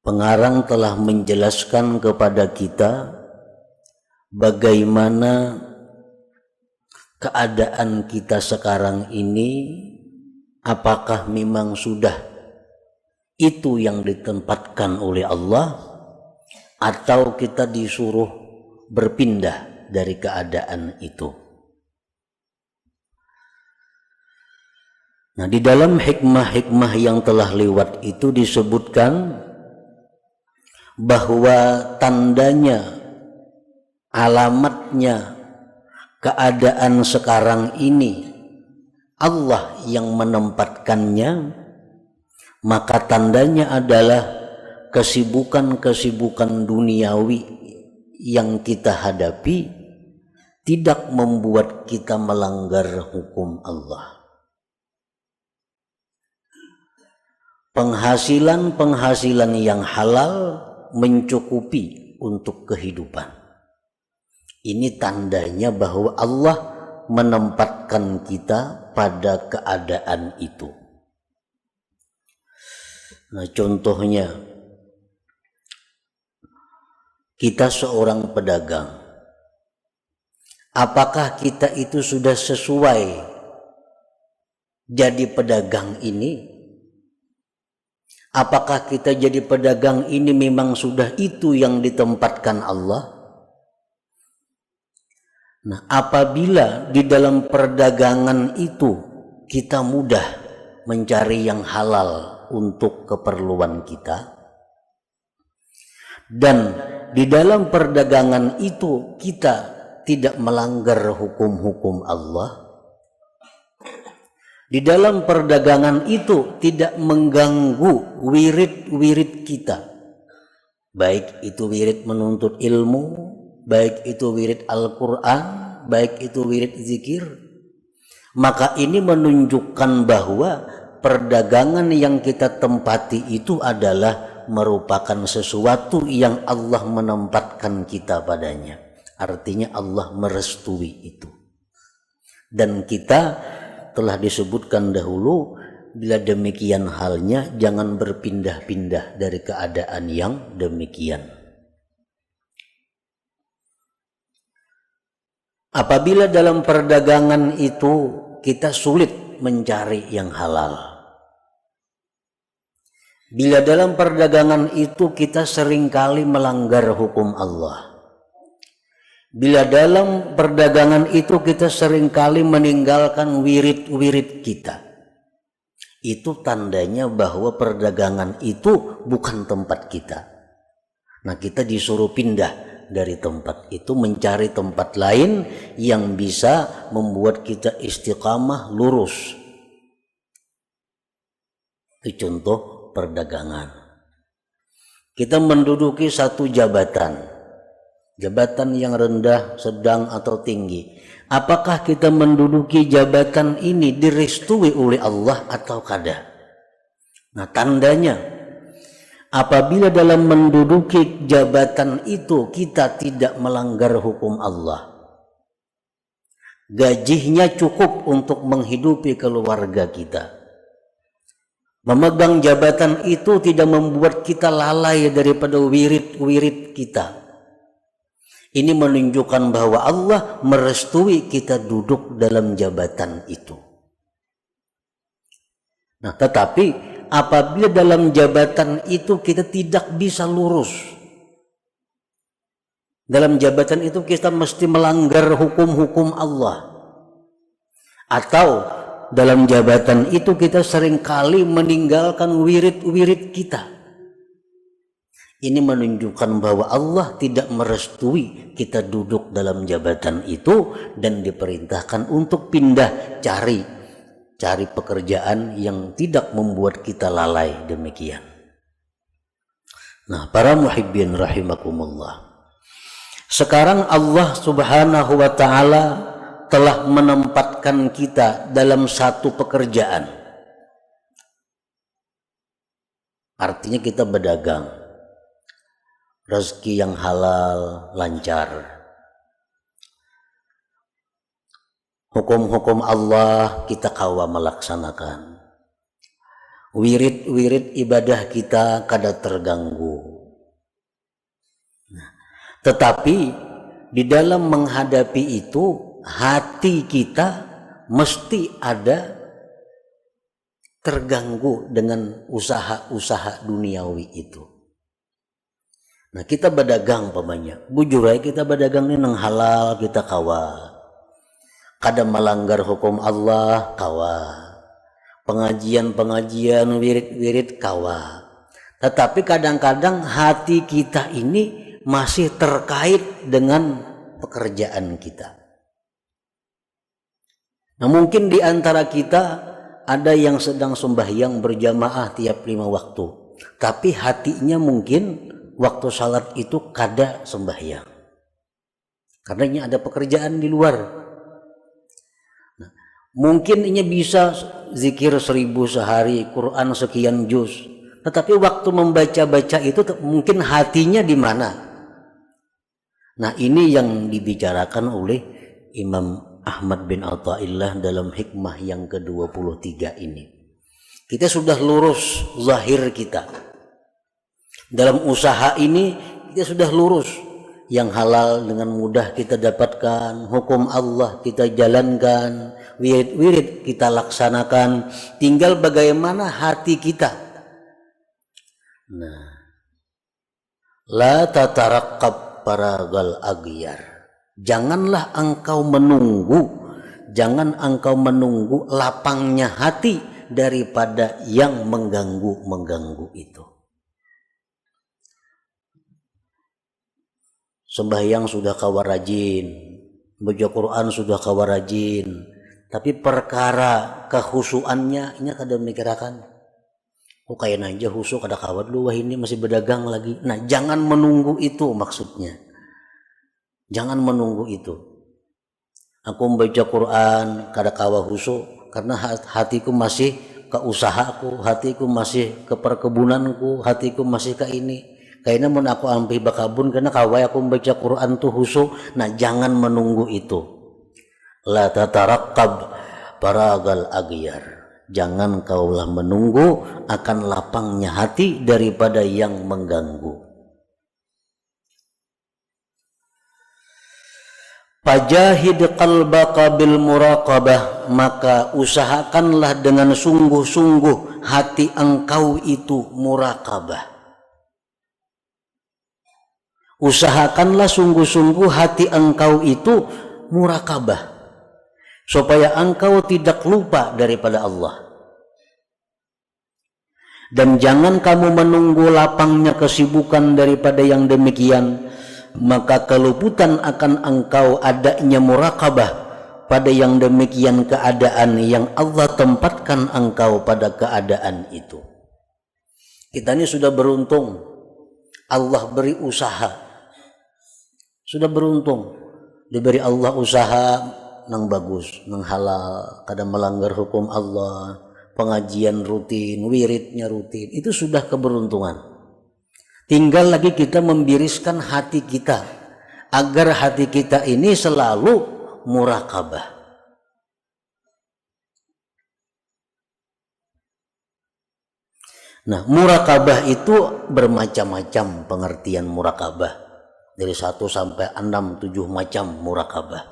pengarang telah menjelaskan kepada kita bagaimana keadaan kita sekarang ini, apakah memang sudah itu yang ditempatkan oleh Allah atau kita disuruh berpindah dari keadaan itu. Nah, di dalam hikmah-hikmah yang telah lewat itu disebutkan bahwa tandanya, alamatnya keadaan sekarang ini Allah yang menempatkannya, maka tandanya adalah kesibukan-kesibukan duniawi yang kita hadapi tidak membuat kita melanggar hukum Allah. Penghasilan yang halal mencukupi untuk kehidupan. Ini tandanya bahwa Allah menempatkan kita pada keadaan itu. Nah, contohnya, kita seorang pedagang. Apakah kita itu sudah sesuai jadi pedagang ini? Apakah kita jadi pedagang ini memang sudah itu yang ditempatkan Allah? Nah, apabila di dalam perdagangan itu kita mudah mencari yang halal untuk keperluan kita, dan di dalam perdagangan itu kita tidak melanggar hukum-hukum Allah, di dalam perdagangan itu tidak mengganggu wirid-wirid kita, baik itu wirid menuntut ilmu, baik itu wirid Al-Quran, baik itu wirid zikir, maka ini menunjukkan bahwa perdagangan yang kita tempati itu adalah merupakan sesuatu yang Allah menempatkan kita padanya. Artinya Allah merestui itu. Dan kita telah disebutkan dahulu, bila demikian halnya jangan berpindah-pindah dari keadaan yang demikian. Apabila dalam perdagangan itu kita sulit mencari yang halal, bila dalam perdagangan itu kita seringkali melanggar hukum Allah, bila dalam perdagangan itu kita seringkali meninggalkan wirid-wirid kita, itu tandanya bahwa perdagangan itu bukan tempat kita. Nah, kita disuruh pindah dari tempat itu, mencari tempat lain yang bisa membuat kita istiqamah, lurus. Itu contoh perdagangan. Kita menduduki satu jabatan yang rendah, sedang atau tinggi. Apakah kita menduduki jabatan ini direstui oleh Allah atau kada? Nah, tandanya apabila dalam menduduki jabatan itu kita tidak melanggar hukum Allah, gajinya cukup untuk menghidupi keluarga kita, memegang jabatan itu tidak membuat kita lalai daripada wirid-wirid kita, ini menunjukkan bahwa Allah merestui kita duduk dalam jabatan itu. Nah, tetapi apabila dalam jabatan itu kita tidak bisa lurus, dalam jabatan itu kita mesti melanggar hukum-hukum Allah, atau dalam jabatan itu kita seringkali meninggalkan wirid-wirid kita. Ini menunjukkan bahwa Allah tidak merestui kita duduk dalam jabatan itu dan diperintahkan untuk pindah cari pekerjaan yang tidak membuat kita lalai demikian. Nah, para muhibbin rahimakumullah. Sekarang Allah Subhanahu wa taala telah menempatkan kita dalam satu pekerjaan. Artinya kita berdagang. Rezeki yang halal, lancar. Hukum-hukum Allah kita kawa melaksanakan. Wirid-wirid ibadah kita kada terganggu. Tetapi di dalam menghadapi itu, hati kita mesti ada terganggu dengan usaha-usaha duniawi itu. Nah, kita berdagang pamannya. Bujur aja kita berdagang ini nang halal kita kawa. Kada melanggar hukum Allah kawa. Pengajian-pengajian wirid-wirid kawa. Tetapi kadang-kadang hati kita ini masih terkait dengan pekerjaan kita. Nah, mungkin di antara kita ada yang sedang sembahyang berjamaah tiap 5 waktu. Tapi hatinya mungkin waktu salat itu kada sembahyang. Karena ini ada pekerjaan di luar. Nah, mungkin ini bisa zikir 1000 sehari, Quran sekian juz. Tetapi waktu membaca-baca itu mungkin hatinya di mana? Nah, ini yang dibicarakan oleh Imam Ahmad bin Athaillah dalam hikmah yang ke-23 ini. Kita sudah lurus zahir kita. Dalam usaha ini kita sudah lurus. Yang halal dengan mudah kita dapatkan, hukum Allah kita jalankan, wirid-wirid kita laksanakan. Tinggal bagaimana hati kita. Nah, la tataraqqab paragal aghyar. Jangan engkau menunggu lapangnya hati daripada yang mengganggu itu. Sembahyang sudah kawa rajin, baca Quran sudah kawa rajin, tapi perkara kehusuannya ini kada mikirakan. Kok kayak aja husu kada kawa dulu, wah ini masih berdagang lagi. Nah, jangan menunggu itu maksudnya. Jangan menunggu itu. Aku membaca Quran kada kawa husu karena hatiku masih ke usahaku, hatiku masih ke perkebunanku, hatiku masih ke ini. Kayaknya mun aku ambil bakabun karena kawai aku membaca Quran tuh husu. Nah, jangan menunggu itu. La tataraqqab paragal aghyar. Jangan kaulah menunggu akan lapangnya hati daripada yang mengganggu. Fajahid qalbaka bil muraqabah, maka usahakanlah dengan sungguh-sungguh hati engkau itu muraqabah. Usahakanlah sungguh-sungguh hati engkau itu murakabah, supaya engkau tidak lupa daripada Allah. Dan jangan kamu menunggu lapangnya kesibukan daripada yang demikian, maka keluputan akan engkau adanya murakabah pada yang demikian keadaan yang Allah tempatkan engkau pada keadaan itu. Kita ini sudah beruntung, Allah beri usaha. Sudah beruntung diberi Allah usaha nang bagus, nang halal, kada melanggar hukum Allah, pengajian rutin, wiridnya rutin. Itu sudah keberuntungan. Tinggal lagi kita membiriskan hati kita agar hati kita ini selalu murakabah. Nah, murakabah itu bermacam-macam pengertian murakabah. Dari 1 sampai 6, 7 macam murakabah.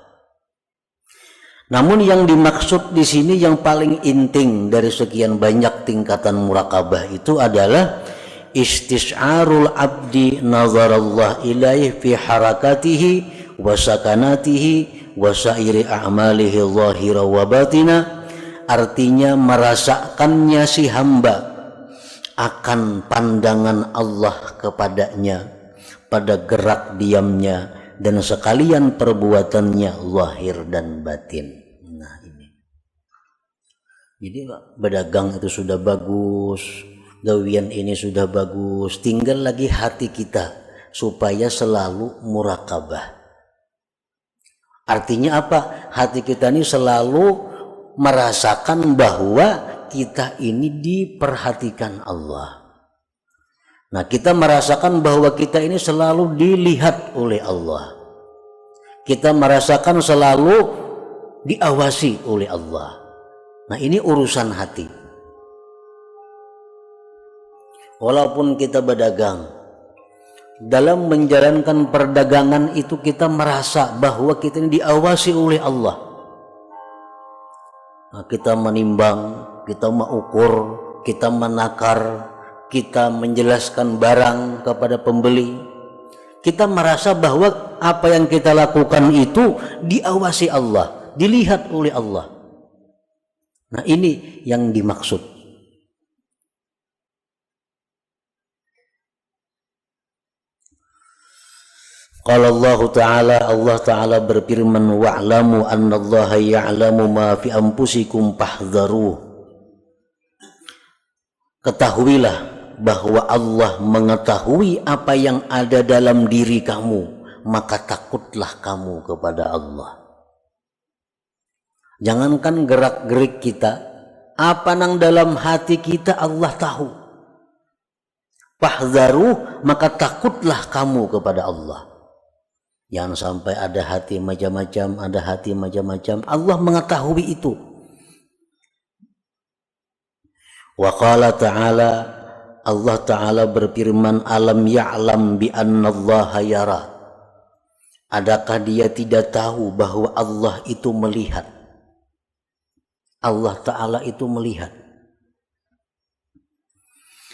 Namun yang dimaksud di sini yang paling inting dari sekian banyak tingkatan murakabah itu adalah istis'arul abdi nazarallah ilaih fi harakatihi wa sakanatihi wa sairi a'malihi zahira wa batina artinya merasakannya si hamba akan pandangan Allah kepadanya pada gerak diamnya dan sekalian perbuatannya lahir dan batin. Nah ini. Jadi berdagang itu sudah bagus, gawian ini sudah bagus, tinggal lagi hati kita supaya selalu muraqabah. Artinya apa? Hati kita ini selalu merasakan bahwa kita ini diperhatikan Allah. Nah, kita merasakan bahwa kita ini selalu dilihat oleh Allah. Kita merasakan selalu diawasi oleh Allah. Nah, ini urusan hati. Walaupun kita berdagang, dalam menjalankan perdagangan itu kita merasa bahwa kita ini diawasi oleh Allah. Nah, kita menimbang, kita mengukur, kita menakar, kita menjelaskan barang kepada pembeli. Kita merasa bahwa apa yang kita lakukan itu diawasi Allah, dilihat oleh Allah. Nah, ini yang dimaksud. Qala Allah Ta'ala berfirman, wa'lamu annallaha ya'lamu ma fi anfusikum fahdharuh. Ketahuilah bahwa Allah mengetahui apa yang ada dalam diri kamu, maka takutlah kamu kepada Allah. Jangankan gerak-gerik kita, apa yang dalam hati kita Allah tahu. Fahdharuh, maka takutlah kamu kepada Allah. Jangan sampai ada hati macam-macam, ada hati macam-macam. Allah mengetahui itu. Wa qala ta'ala, Allah Ta'ala berfirman, alam ya'lam bi annallaha yara. Adakah dia tidak tahu bahwa Allah itu melihat? Allah Ta'ala itu melihat.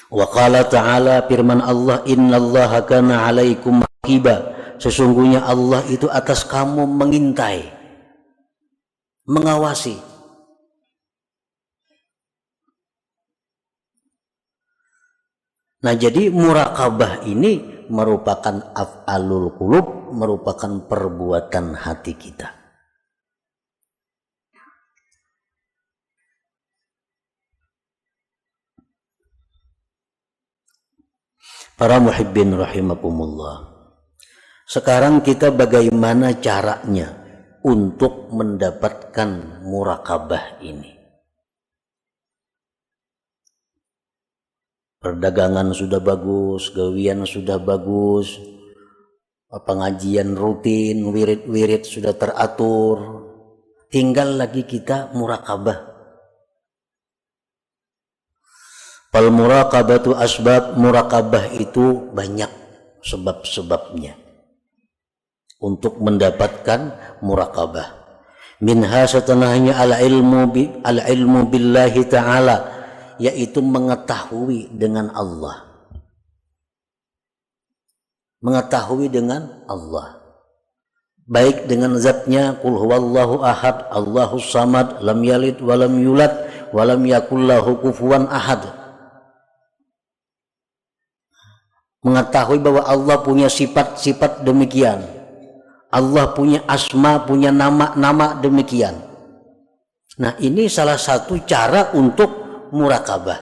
Wa qala ta'ala, firman Allah, innallaha kana 'alaikum raqiba. Sesungguhnya Allah itu atas kamu mengintai, mengawasi. Nah, jadi muraqabah ini merupakan af'alul qulub, merupakan perbuatan hati kita. Para muhibbin rahimakumullah. Sekarang kita bagaimana caranya untuk mendapatkan muraqabah ini? Perdagangan sudah bagus, gawian sudah bagus, pengajian rutin, wirid-wirid sudah teratur. Tinggal lagi kita muraqabah. Fal muraqabatu asbab, muraqabah itu banyak sebab-sebabnya untuk mendapatkan muraqabah. Minha setelahnya al-ilmu billahi ta'ala, yaitu mengetahui dengan Allah. Mengetahui dengan Allah. Baik dengan zatnya, qul huwallahu ahad, Allahus samad, lam yalid walam yulad, walam yakullahu kufuwan ahad. Mengetahui bahwa Allah punya sifat-sifat demikian. Allah punya asma, punya nama-nama demikian. Nah, ini salah satu cara untuk muraqabah.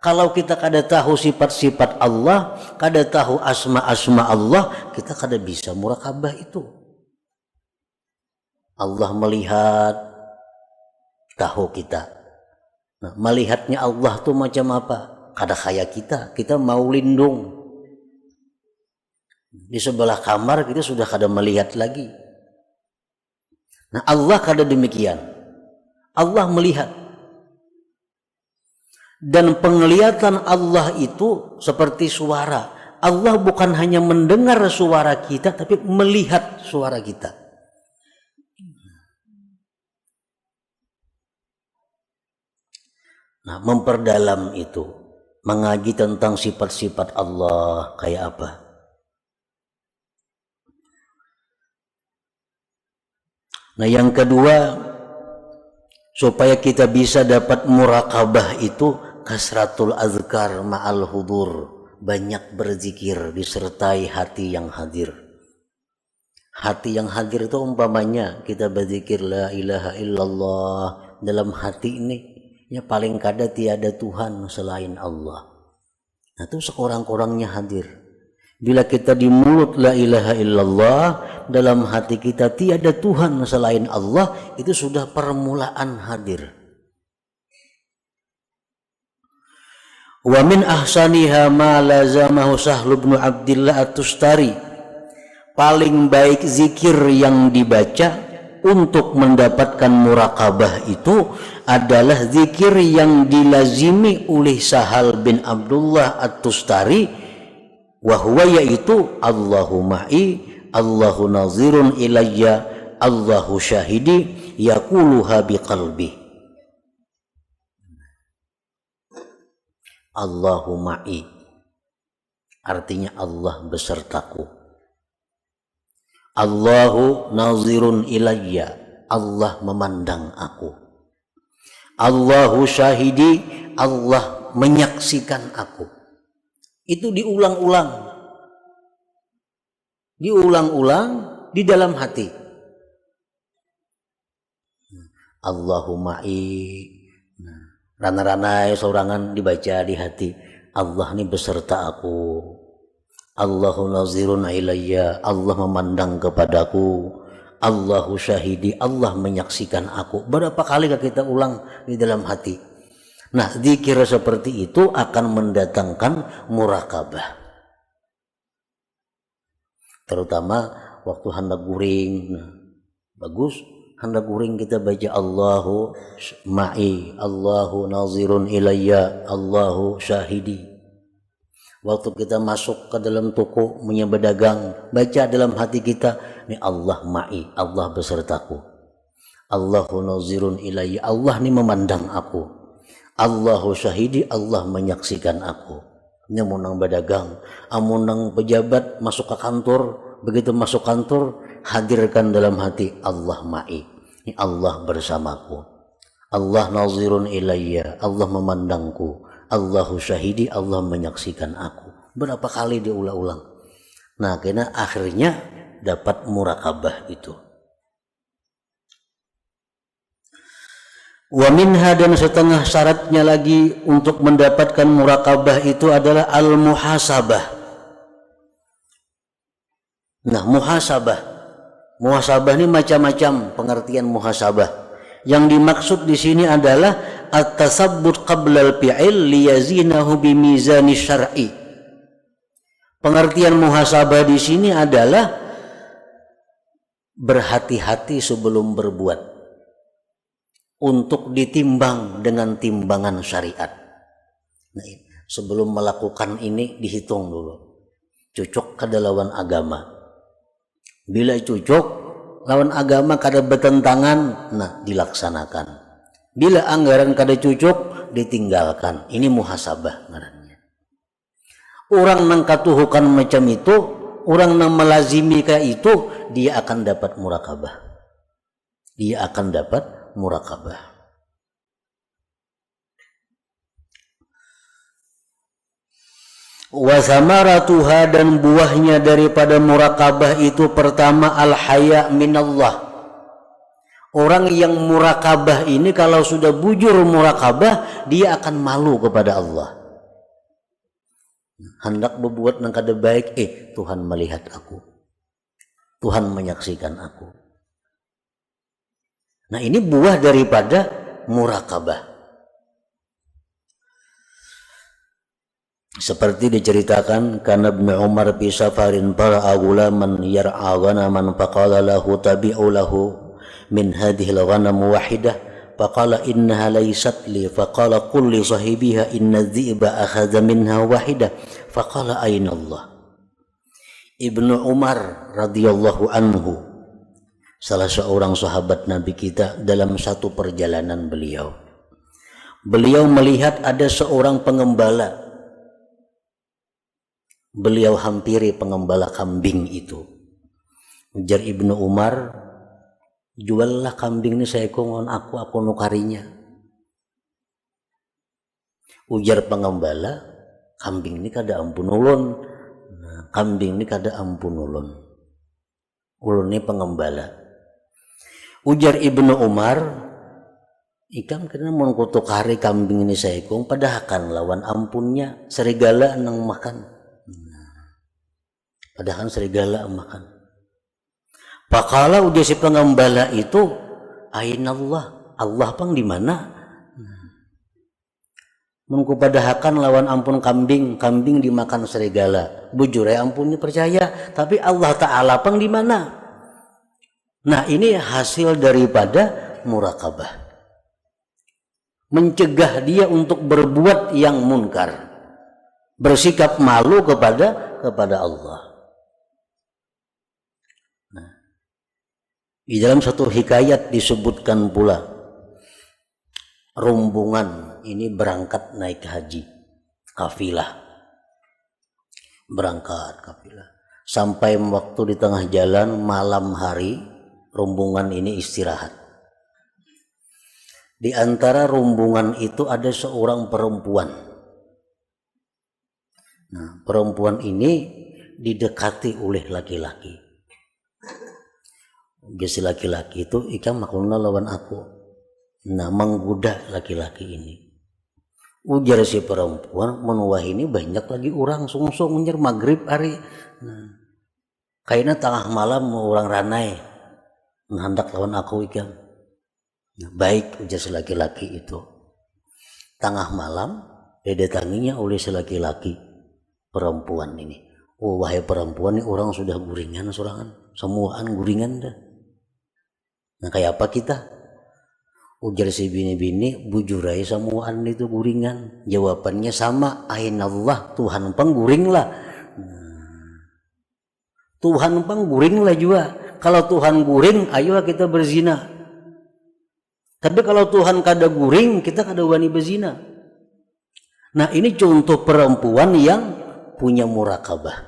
Kalau kita kada tahu sifat-sifat Allah, kada tahu asma-asma Allah, kita kada bisa muraqabah itu. Allah melihat, tahu kita. Nah, melihatnya Allah tuh macam apa? Kada kayak kita mau lindung. Di sebelah kamar kita sudah kada melihat lagi. Nah, Allah kada demikian. Allah melihat. Dan penglihatan Allah itu seperti suara. Allah bukan hanya mendengar suara kita, tapi melihat suara kita. Nah, memperdalam itu, mengaji tentang sifat-sifat Allah kayak apa. Nah, yang kedua, supaya kita bisa dapat muraqabah itu kasratul azkar ma'al hudur, banyak berzikir disertai hati yang hadir. Hati yang hadir itu umpamanya kita berzikir la ilaha illallah, dalam hati ini ya paling kada tiada Tuhan selain Allah. Nah itu sekurang-kurangnya hadir. Bila kita di mulut la ilaha illallah, dalam hati kita tiada Tuhan selain Allah, itu sudah permulaan hadir. Wa min ahsaniha ma lazamahu Sahl bin Abdillah At-Tustari. Paling baik zikir yang dibaca untuk mendapatkan muraqabah itu adalah zikir yang dilazimi oleh Sahal bin Abdullah At-Tustari, wahwa yaitu Allahu ma'i, Allahu nazirun ilayya, Allahu syahidi, yaquluha biqalbi. Allahu ma'i artinya Allah besertaku. Allahu nazirun ilayya, Allah memandang aku. Allahu syahidi, Allah menyaksikan aku. Itu diulang-ulang di dalam hati. Allahumma'i, rana-rana seorangan dibaca di hati. Allah ini beserta aku. Allahu nazirun ilayya, Allah memandang kepadaku. Allahu syahidi, Allah menyaksikan aku. Berapa kali kita ulang di dalam hati? Nah, zikir seperti itu akan mendatangkan muraqabah. Terutama waktu hendak guring. Nah, bagus hendak guring kita baca Allahu ma'i, Allahu nazirun ilayya, Allahu syahidi. Waktu kita masuk ke dalam toko punya berdagang, baca dalam hati kita, ini Allah ma'i, Allah besertaku. Allahu nazirun ilayya, Allah ini memandang aku. Allahu syahidi, Allah menyaksikan aku. Ini munang berdagang, amunang pejabat masuk ke kantor, begitu masuk kantor hadirkan dalam hati Allah ma'i, ini Allah bersamaku. Allah nazirun ilayya, Allah memandangku. Allahu syahidi, Allah menyaksikan aku. Berapa kali diulang-ulang. Nah, karena akhirnya dapat muraqabah itu. Wa minha, dan setengah syaratnya lagi untuk mendapatkan muraqabah itu adalah al-muhasabah. Nah, muhasabah ini macam-macam pengertian muhasabah. Yang dimaksud di sini adalah at-tasabbut qabla al-fi'il liyazinahu bimizani syar'i. Pengertian muhasabah di sini adalah berhati-hati sebelum berbuat, untuk ditimbang dengan timbangan syariat. Nah, sebelum melakukan ini dihitung dulu, cocok kada lawan agama. Bila cocok lawan agama kada bertentangan, nah dilaksanakan. Bila anggaran kada cocok, ditinggalkan. Ini muhasabah ngarannya. Orang nang katuhukan macam itu, orang nang melazimi kayak itu, dia akan dapat muraqabah. Dia akan dapat muraqabah. Wa samaratuha, dan buahnya daripada muraqabah itu pertama al-haya minallah. Orang yang muraqabah ini kalau sudah bujur muraqabah, dia akan malu kepada Allah. Hendak berbuat yang kada baik, Tuhan melihat aku, Tuhan menyaksikan aku. Nah, ini buah daripada muraqabah. Seperti diceritakan, kana Ibnu Umar fi safarin fara'a ghulaman yar'a ghanaman faqala lahu tabi'u lahu min hadhihi al-ghanam wahidah faqala innaha laysat li faqala qul li sahibiha inna adh-dhi'ba akhadha minha wahidah faqala ayna Allah. Ibnu Umar radhiyallahu anhu, salah seorang sahabat Nabi kita, dalam satu perjalanan beliau melihat ada seorang pengembala. Beliau hampiri pengembala kambing itu. Ujar Ibnu Umar, juallah kambing ini saya kongon aku nukarinya. Ujar pengembala, kambing ini kada ampun ulun. Nah, kambing ini kada ampun ulun. Ulun ini pengembala. Ujar Ibnu Umar, ikam kena mau kutukari kambing ini saya kong padahkan lawan ampunnya serigala nang makan. Padahal serigala makan. Pakala udah si pengembala itu, ainallah, Allah pang di mana? Mengku padahkan lawan ampun kambing dimakan serigala. Bujur ya ampunnya percaya, tapi Allah Ta'ala pang di mana? Nah ini hasil daripada murakabah. Mencegah dia untuk berbuat yang munkar, bersikap malu kepada Allah. Nah, di dalam satu hikayat disebutkan pula rombongan ini berangkat naik haji, kafilah, berangkat kafilah. Sampai waktu di tengah jalan malam hari, rombongan ini istirahat. Di antara rombongan itu ada seorang perempuan. Nah, perempuan ini didekati oleh laki-laki. Biasa laki-laki itu ikam maklumlah lawan aku. Nah, menggoda laki-laki ini. Ujar si perempuan, menuah ini banyak lagi orang sungsung unjar maghrib hari. Nah, kayaknya tengah malam orang ranai menghendak lawan aku ikam. Nah, baik, ujar si laki-laki itu. Tengah malam didatanginya oleh si laki-laki perempuan ini. Oh wahai perempuan, ini orang sudah guringan sorangan, semuaan guringan dah. Nah kayak apa kita? Ujar si bini-bini, bujurai semuaan itu guringan. Jawabannya sama, ainallah, Tuhan pang guring lah. Tuhan pang guring lah juga. Kalau Tuhan guring, ayolah kita berzina. Tapi kalau Tuhan kada guring, kita kada wani berzina. Nah ini contoh perempuan yang punya murakabah.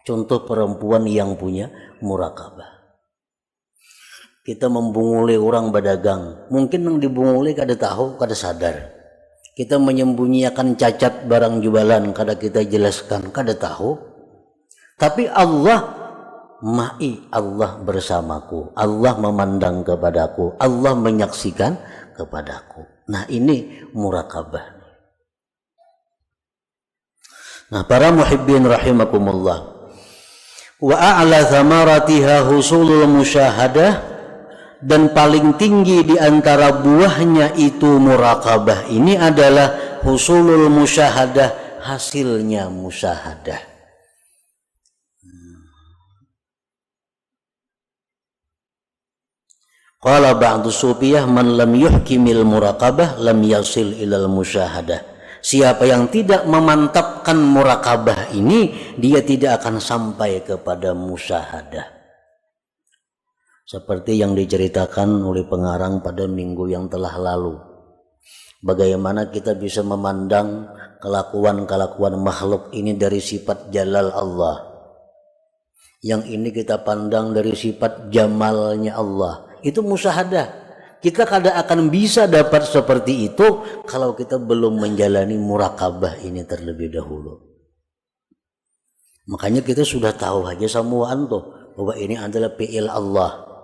Contoh perempuan yang punya murakabah. Kita membunguli orang berdagang, mungkin yang dibunguli kada tahu, kada sadar. Kita menyembunyikan cacat barang jualan, kada kita jelaskan, kada tahu. Tapi Allah ma'i, Allah bersamaku, Allah memandang kepadaku, Allah menyaksikan kepadaku. Nah ini murakabah. Nah para muhibbin rahimakumullah, wa a'la thamaratiha husulul musyahadah, dan paling tinggi di antara buahnya itu murakabah ini adalah husulul musyahadah, hasilnya musyahadah. Qala ba'du sufiyah man lam yuhkimil muraqabah lam yasil ilal musyahadah. Siapa yang tidak memantapkan murakabah ini, dia tidak akan sampai kepada musyahadah. Seperti yang diceritakan oleh pengarang pada minggu yang telah lalu. Bagaimana kita bisa memandang kelakuan-kelakuan makhluk ini dari sifat jalal Allah. Yang ini kita pandang dari sifat jamalnya Allah. Itu musyahadah. Kita kada akan bisa dapat seperti itu kalau kita belum menjalani murakabah ini terlebih dahulu. Makanya kita sudah tahu aja semuaan tuh bahwa ini adalah fi'il Allah.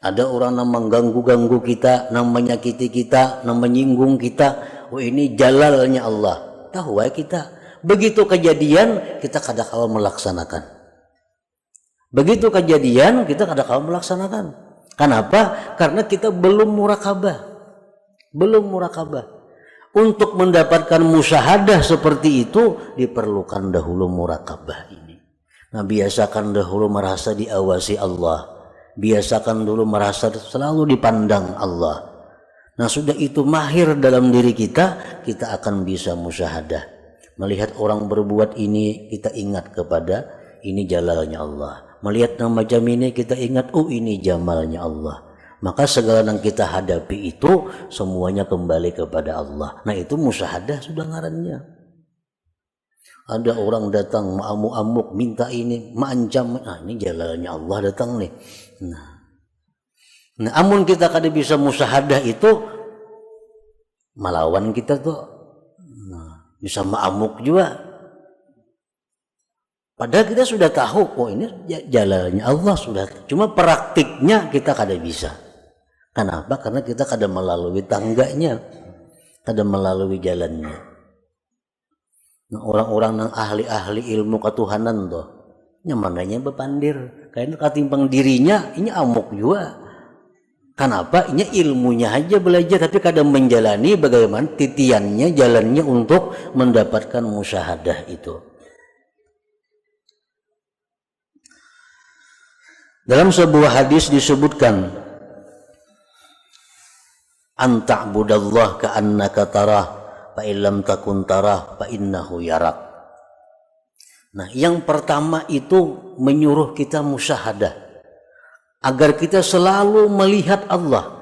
Ada orang yang mengganggu-ganggu kita, yang menyakiti kita, yang menyinggung kita. Oh ini jalalnya Allah. Tahu ya kita. Begitu kejadian kita kada kalah melaksanakan. Begitu kejadian kita kada kalah melaksanakan. Kenapa? Karena kita belum murakabah. Belum murakabah. Untuk mendapatkan musyahadah seperti itu diperlukan dahulu murakabah ini. Nah, biasakan dahulu merasa diawasi Allah. Biasakan dulu merasa selalu dipandang Allah. Nah, sudah itu mahir dalam diri kita, kita akan bisa musyahadah. Melihat orang berbuat ini, kita ingat kepada ini jalalnya Allah. Melihat yang macam ini kita ingat, oh ini jamalnya Allah. Maka segala yang kita hadapi itu semuanya kembali kepada Allah. Nah itu musyahadah sudah ngarannya. Ada orang datang amuk-amuk minta ini, mengancam, nah ini jalalnya Allah datang nih. Nah Nah, amun kita kada bisa musyahadah itu melawan kita tuh, nah, bisa ma'amuk juga. Padahal kita sudah tahu kok ini jalannya Allah sudah, cuma praktiknya kita kada bisa. Kenapa? Karena kita kada melalui tangganya, kada melalui jalannya. Nah, orang-orang yang ahli-ahli ilmu ketuhanan tuh, nyamananya bepandir, karena katimbang dirinya ini amuk juga. Kenapa? Ini ilmunya aja belajar tapi kadang menjalani bagaimana titiannya, jalannya untuk mendapatkan musyahadah itu. Dalam sebuah hadis disebutkan anta'budallah ka'annaka tarah fa illam takun tarah fa innahu yarak. Nah, yang pertama itu menyuruh kita musyahadah agar kita selalu melihat Allah.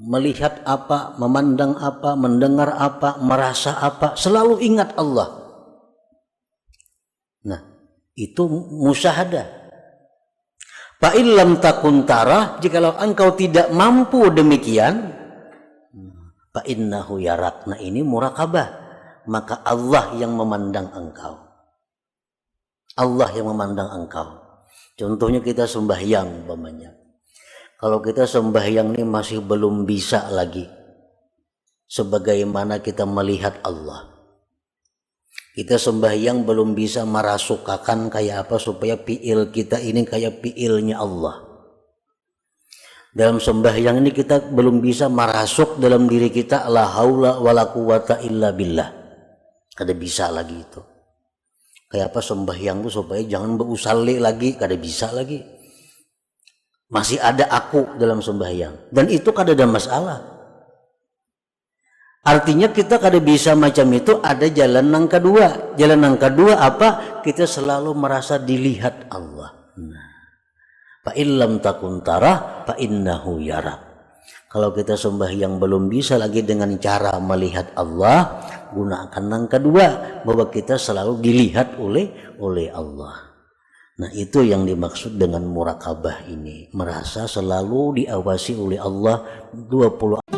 Melihat apa, memandang apa, mendengar apa, merasa apa, selalu ingat Allah. Nah, itu musyahadah. Fa illam takun tarah, jikalau engkau tidak mampu demikian, fa innahu yarak. Nah, ini murakabah, maka Allah yang memandang engkau. Allah yang memandang engkau. Contohnya kita sembahyang umpamanya. Kalau kita sembahyang ini masih belum bisa lagi sebagaimana kita melihat Allah. Kita sembahyang belum bisa merasukakan kayak apa supaya fi'il kita ini kayak fi'ilnya Allah. Dalam sembahyang ini kita belum bisa merasuk dalam diri kita la haula wala quwata illa billah. Kada bisa lagi itu. Kayak apa sembahyang itu supaya jangan berusalli lagi, kada bisa lagi. Masih ada aku dalam sembahyang dan itu kada ada masalah. Artinya kita kada bisa macam itu, ada jalan yang kedua. Jalan yang kedua apa? Kita selalu merasa dilihat Allah. Nah, fa illam takun tarah fa innahu yarak. Kalau kita sembahyang belum bisa lagi dengan cara melihat Allah, gunakan yang kedua bahwa kita selalu dilihat oleh Allah. Nah, itu yang dimaksud dengan murakabah ini, merasa selalu diawasi oleh Allah 20